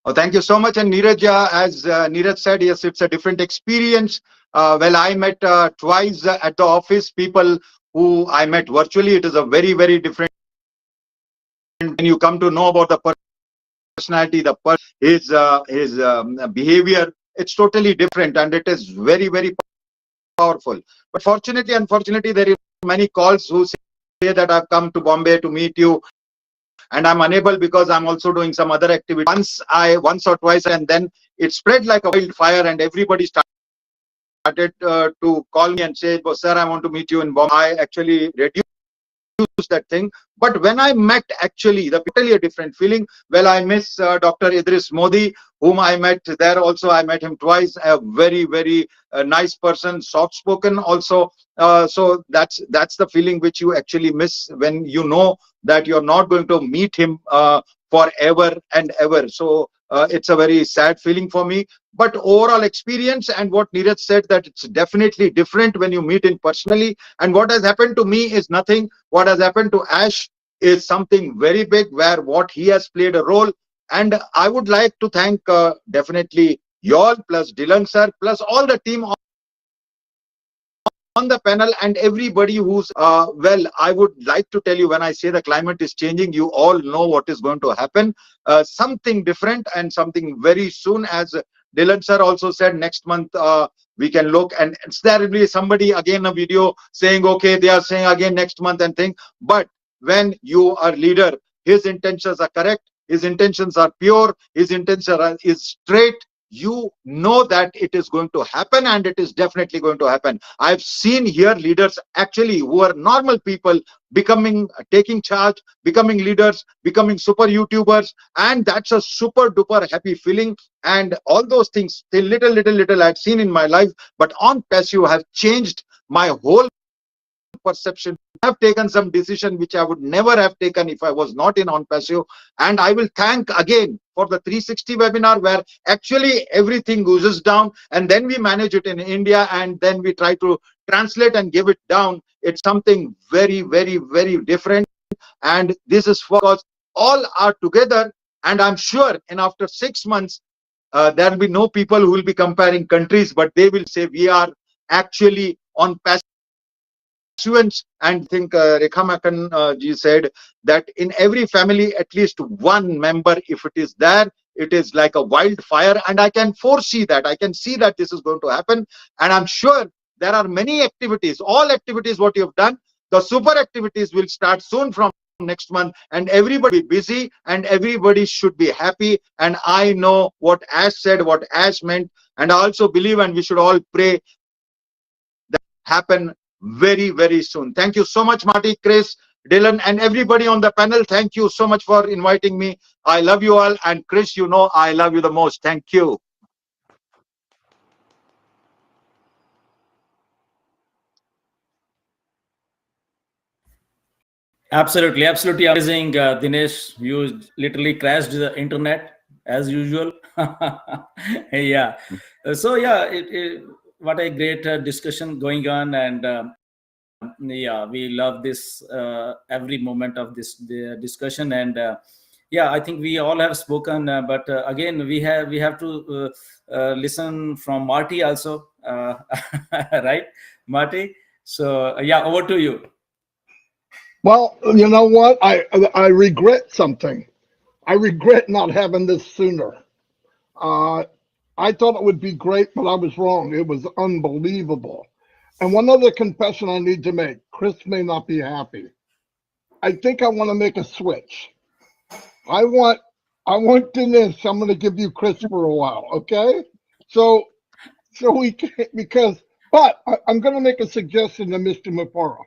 Oh, thank you so much. And Neeraj, as Neeraj said, yes, it's a different experience. Well, I met twice at the office people who I met virtually. It is a very, very different. When you come to know about the personality, his behavior, it's totally different, and it is very, very powerful. But fortunately, unfortunately, there are many calls who say that I've come to Bombay to meet you, and I'm unable because I'm also doing some other activity. Once or twice, and then it spread like a wildfire, and everybody started to call me and say, "Oh, sir, I want to meet you in Bombay." I actually reduced that thing. But when I met, actually, the totally a different feeling. Well, I miss Dr. Idris Modi, whom I met there also. I met him twice. A very, very nice person, soft spoken also. So that's the feeling which you actually miss when you know that you're not going to meet him forever and ever. So it's a very sad feeling for me. But overall experience, and what Neeraj said, that it's definitely different when you meet in personally. And what has happened to me is nothing. What has happened to Ash is something very big, where what he has played a role. And I would like to thank definitely y'all, plus Dylan sir, plus all the team on the panel, and everybody who's well, I would like to tell you, when I say the climate is changing, you all know what is going to happen. Something different and something very soon. As Dylan sir also said, next month we can look, and there will be somebody again a video saying, okay, they are saying again next month and thing. But when you are leader, his intentions are correct, his intentions are pure, his intention is straight, you know that it is going to happen, and it is definitely going to happen. I've seen here leaders actually who are normal people taking charge, becoming leaders, becoming super YouTubers, and that's a super duper happy feeling. And all those things, the little I've seen in my life, but Onpassive have changed my whole perception. I have taken some decision which I would never have taken if I was not in Onpassive. And I will thank again for the 360 webinar, where actually everything goes down, and then we manage it in India, and then we try to translate and give it down. It's something very, very, very different. And this is because all are together. And I'm sure in after 6 months, there will be no people who will be comparing countries, but they will say we are actually on pursuance. And I think Rekha Makan ji said that in every family, at least one member, if it is there, it is like a wildfire. And I can foresee that. I can see that this is going to happen. And I'm sure there are many activities, all activities what you have done. The super activities will start soon from next month, and everybody be busy, and everybody should be happy. And I know what Ash said, what Ash meant, and I also believe, and we should all pray that happen very, very soon. Thank you so much, Marty, Chris, Dylan, and everybody on the panel. Thank you so much for inviting me. I love you all, and Chris, you know I love you the most. Thank you. Absolutely, absolutely amazing, Dinesh. You literally crashed the internet as usual. Yeah. So yeah, what a great discussion going on, and yeah, we love this every moment of this discussion. And yeah, I think we all have spoken, but again, we have to listen from Marty also, right, Marty? So yeah, over to you. Well, you know what? I regret something. I regret not having this sooner. I thought it would be great, but I was wrong. It was unbelievable. And one other confession I need to make. Chris may not be happy. I think I want to make a switch. I want Dinesh. I'm going to give you Chris for a while, okay? So we can, but I'm going to make a suggestion to Mr. MUFAREH.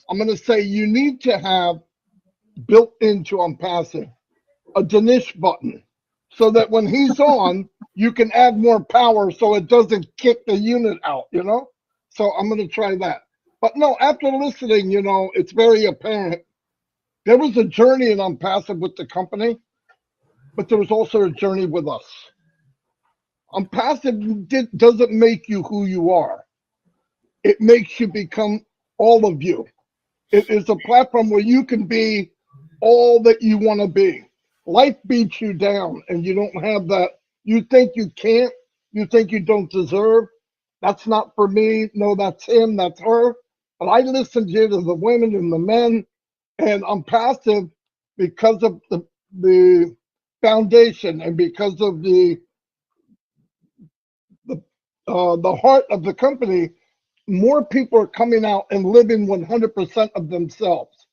I'm going to say you need to have built into Onpassive a Dinesh button, so that when he's on, you can add more power so it doesn't kick the unit out, you know? So I'm going to try that. But no, after listening, you know, it's very apparent. There was a journey in Onpassive with the company, but there was also a journey with us. Onpassive doesn't make you who you are. It makes you become all of you. It is a platform where you can be all that you want to be. Life beats you down, and you don't have that. You think you can't. You think you don't deserve. That's not for me. No, that's him. That's her. But I listened here to the women and the men, and Onpassive, because of the foundation and because of the the heart of the company, more people are coming out and living 100% of themselves,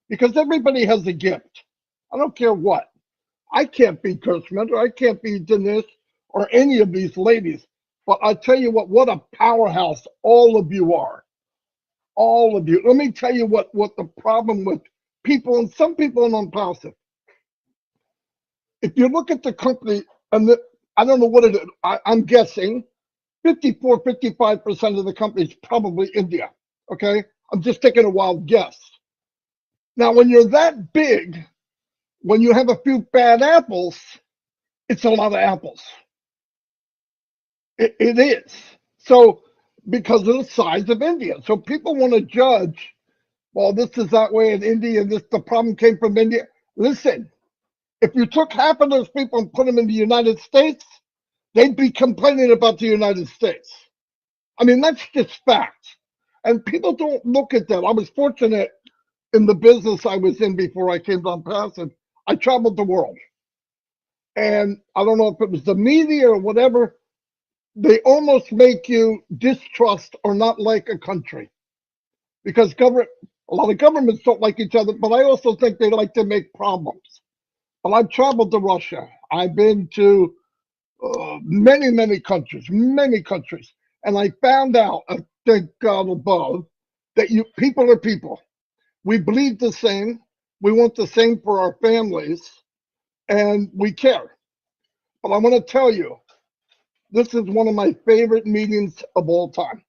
because everybody has a gift. I don't care what. I can't be Kurtzman, or I can't be Denise, or any of these ladies. But I tell you what a powerhouse all of you are. All of you. Let me tell you what the problem with people, and some people in Onpassive. If you look at the company, and I don't know what it is, I'm guessing 54, 55% of the company is probably India. Okay? I'm just taking a wild guess. Now, when you're that big, when you have a few bad apples, it's a lot of apples. It is. So, because of the size of India. So people want to judge, well, this is that way in India, the problem came from India. Listen, if you took half of those people and put them in the United States, they'd be complaining about the United States. I mean, that's just fact. And people don't look at that. I was fortunate in the business I was in before I came to Onpassive. I traveled the world. And I don't know if it was the media or whatever, they almost make you distrust or not like a country. Because a lot of governments don't like each other, but I also think they like to make problems. But I've traveled to Russia. I've been to many, many countries. And I found out, thank God above, that people are people. We bleed the same. We want the same for our families, and we care. But I want to tell you, this is one of my favorite meetings of all time,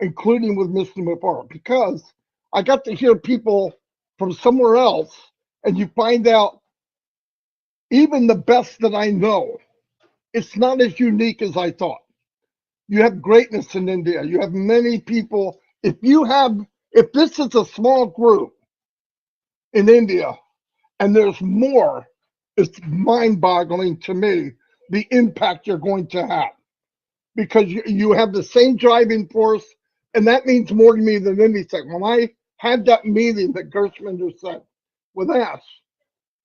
including with Mr. MUFAREH, because I got to hear people from somewhere else, and you find out even the best that I know, it's not as unique as I thought. You have greatness in India. You have many people. If this is a small group in India, and there's more, it's mind-boggling to me, the impact you're going to have. Because you have the same driving force, and that means more to me than anything. When I had that meeting that Gershman just said with Ash,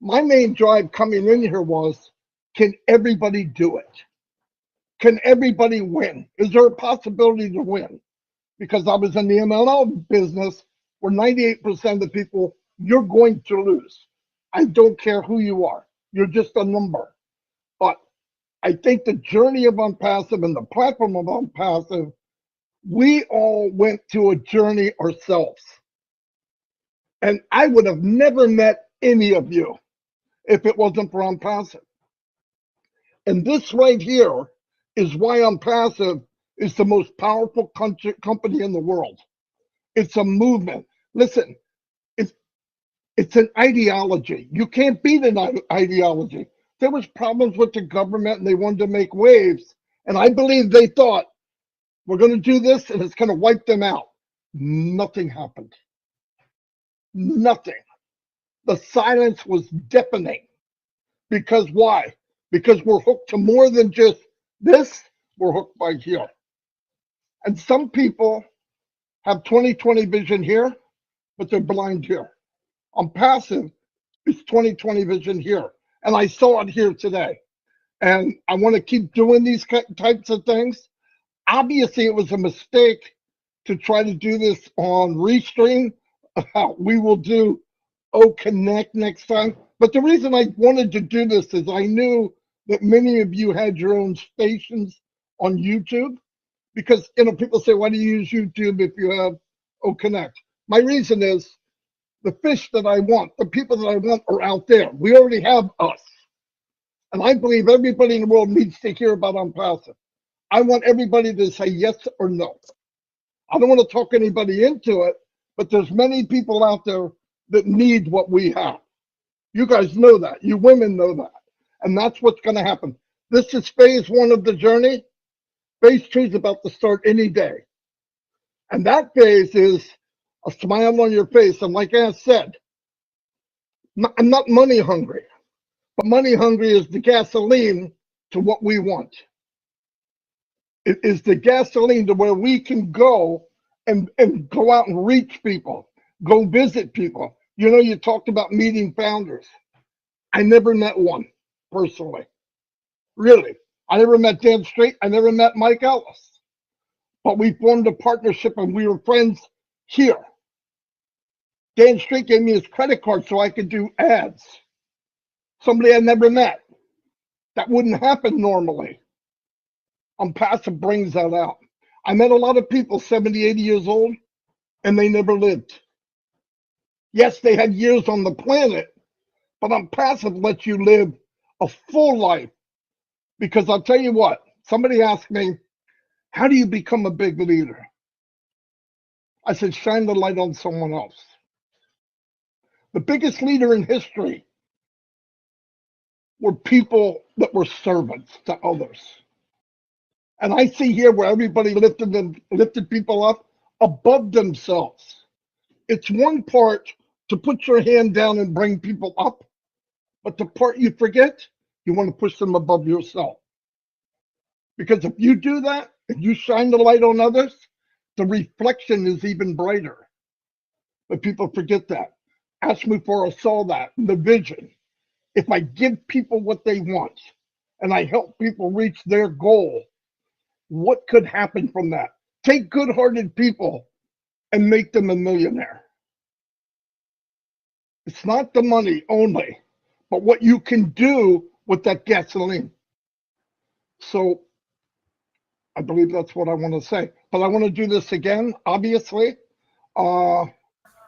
my main drive coming in here was, can everybody do it? Can everybody win? Is there a possibility to win? Because I was in the MLM business where 98% of the people, you're going to lose. I don't care who you are. You're just a number. But I think the journey of Onpassive and the platform of Onpassive, we all went to a journey ourselves. And I would have never met any of you if it wasn't for Onpassive. And this right here is why Onpassive is the most powerful company in the world. It's a movement. Listen, it's an ideology. You can't beat an ideology. There was problems with the government, and they wanted to make waves. And I believe they thought, we're going to do this, and it's going to wipe them out. Nothing happened. Nothing. The silence was deafening. Because why? Because we're hooked to more than just this. We're hooked by here. And some people have 20/20 vision here, but they're blind here. Onpassive is 20/20 vision here. And I saw it here today. And I want to keep doing these types of things. Obviously, it was a mistake to try to do this on Restream. We will do OConnect next time. But the reason I wanted to do this is I knew that many of you had your own stations on YouTube. Because, people say, why do you use YouTube if you have OConnect? My reason is the fish that I want, the people that I want are out there. We already have us. And I believe everybody in the world needs to hear about Onpassive. I want everybody to say yes or no. I don't want to talk anybody into it, but there's many people out there that need what we have. You guys know that. You women know that. And that's what's going to happen. This is phase 1 of the journey. Phase 2 is about to start any day. And that phase is a smile on your face. And like I said, I'm not money hungry, but money hungry is the gasoline to what we want. It is the gasoline to where we can go and go out and reach people, go visit people. You talked about meeting founders. I never met one personally. Really. I never met Dan Straight. I never met Mike Ellis. But we formed a partnership and we were friends here. Dan Straight gave me his credit card so I could do ads. Somebody I never met. That wouldn't happen normally. Onpassive brings that out. I met a lot of people 70, 80 years old, and they never lived. Yes, they had years on the planet, but Onpassive lets you live a full life. Because I'll tell you what, somebody asked me, how do you become a big leader? I said, shine the light on someone else. The biggest leader in history were people that were servants to others. And I see here where everybody lifted people up above themselves. It's one part to put your hand down and bring people up, but the part you forget, you want to push them above yourself. Because if you do that, if you shine the light on others, the reflection is even brighter. But people forget that. Ashmufareh saw that in the vision. If I give people what they want and I help people reach their goal, what could happen from that? Take good-hearted people and make them a millionaire. It's not the money only, but what you can do with that gasoline. So I believe that's what I want to say. But I want to do this again, obviously.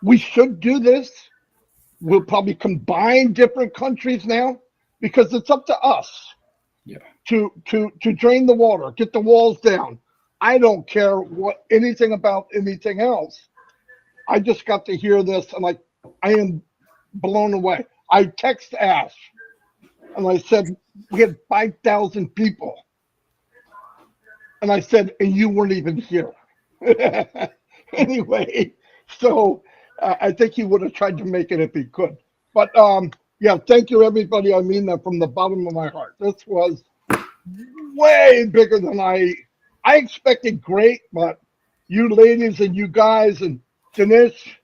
We should do this. We'll probably combine different countries now because it's up to us to drain the water, get the walls down. I don't care what anything about anything else. I just got to hear this and I am blown away. I text Ash and I said, we had 5,000 people. And I said, and you weren't even here. Anyway, so I think he would have tried to make it if he could. But yeah, thank you, everybody. I mean that from the bottom of my heart. This was way bigger than I expected. Great, but you ladies and you guys and Dinesh,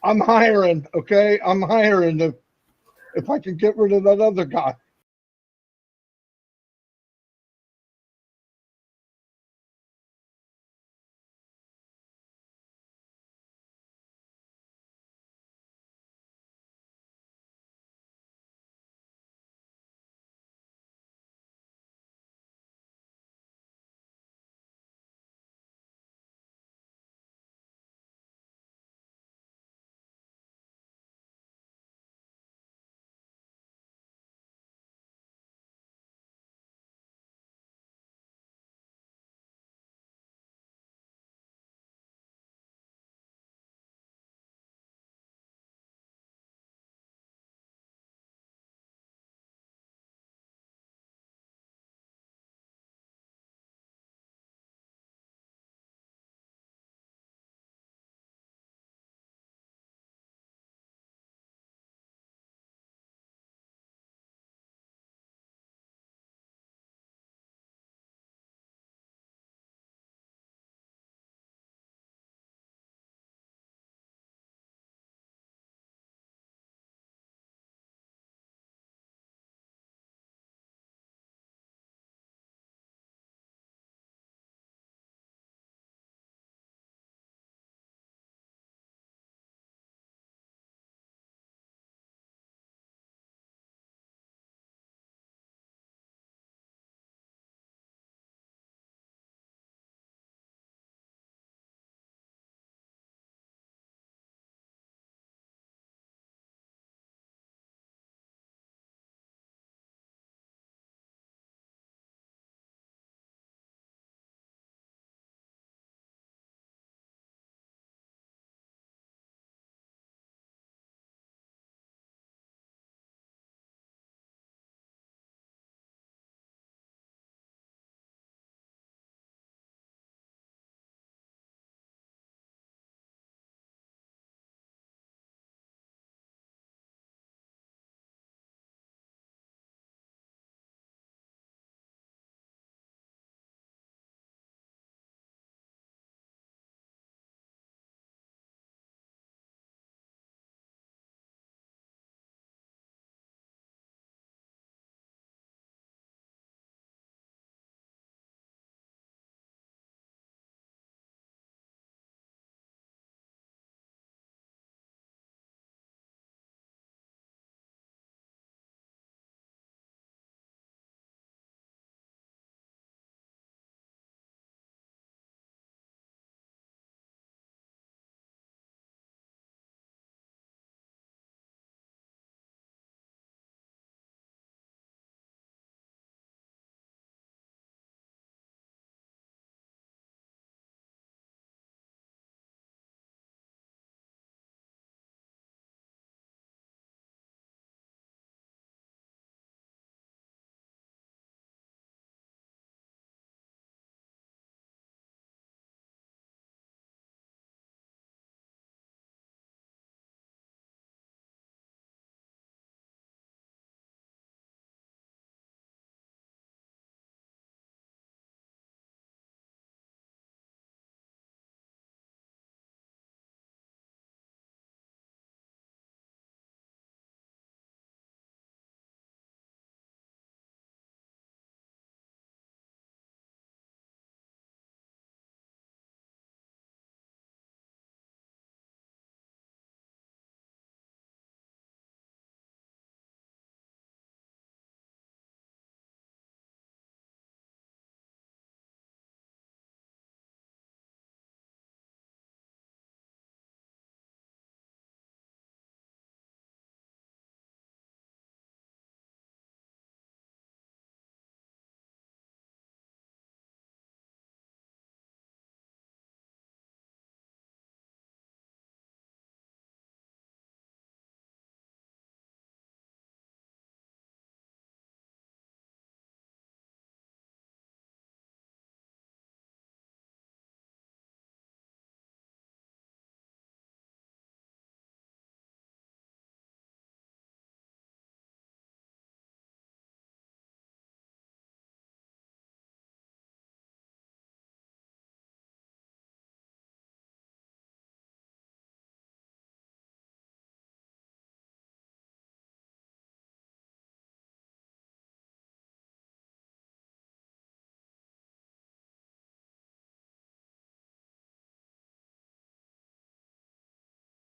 I'm hiring. Okay, I'm hiring if I can get rid of that other guy.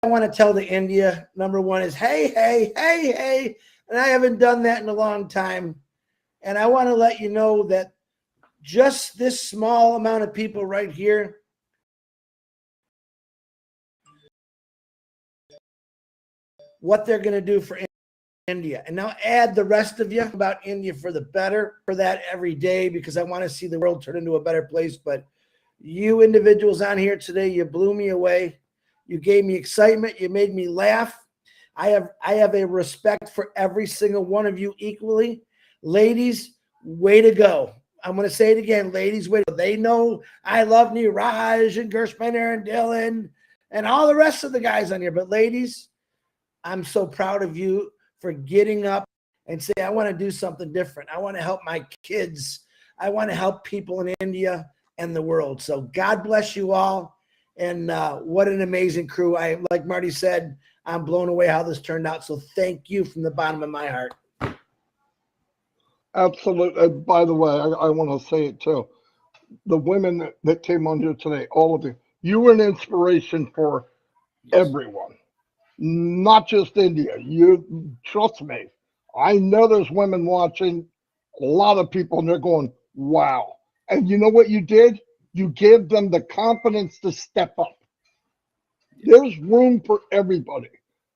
want to tell to India, number one, is hey, hey, hey, hey. And I haven't done that in a long time. And I want to let you know that just this small amount of people right here, what they're going to do for India. And now add the rest of you about India for the better, for that every day, because I want to see the world turn into a better place. But you individuals on here today, you blew me away. You gave me excitement. You made me laugh. I have a respect for every single one of you equally. Ladies, way to go. I'm going to say it again. Ladies, way to go. They know I love Niraj and Gershman and Dylan and all the rest of the guys on here. But ladies, I'm so proud of you for getting up and say, I want to do something different. I want to help my kids. I want to help people in India and the world. So God bless you all. And what an amazing crew. Like Marty said, I'm blown away how this turned out. So thank you from the bottom of my heart. Absolutely. By the way, I want to say it too. The women that came on here today, all of you, you were an inspiration for everyone, not just India. You trust me. I know there's women watching, a lot of people, and they're going, wow. And you know what you did? You gave them the confidence to step up. There's room for everybody.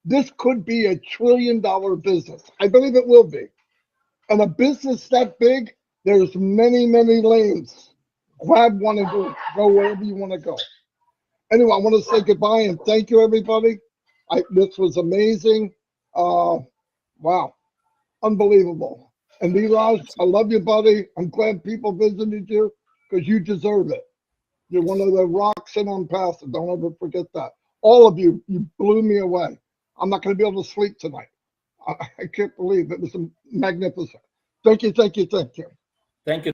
This could be $1 trillion business. I believe it will be. And a business that big, there's many, many lanes. Grab one and go wherever you want to go. Anyway, I want to say goodbye and thank you, everybody. This was amazing. Wow, unbelievable. And Niraj, I love you, buddy. I'm glad people visited you because you deserve it. You're one of the rocks in Onpassive. Don't ever forget that. All of you, you blew me away. I'm not going to be able to sleep tonight. I can't believe it was magnificent. Thank you, thank you, thank you. Thank you.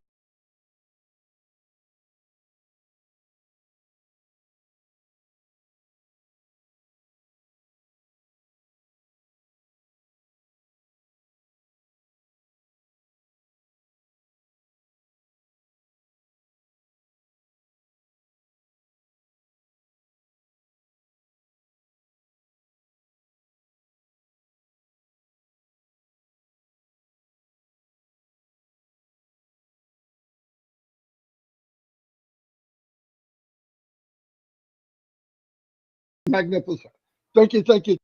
Magnificent. Thank you, thank you.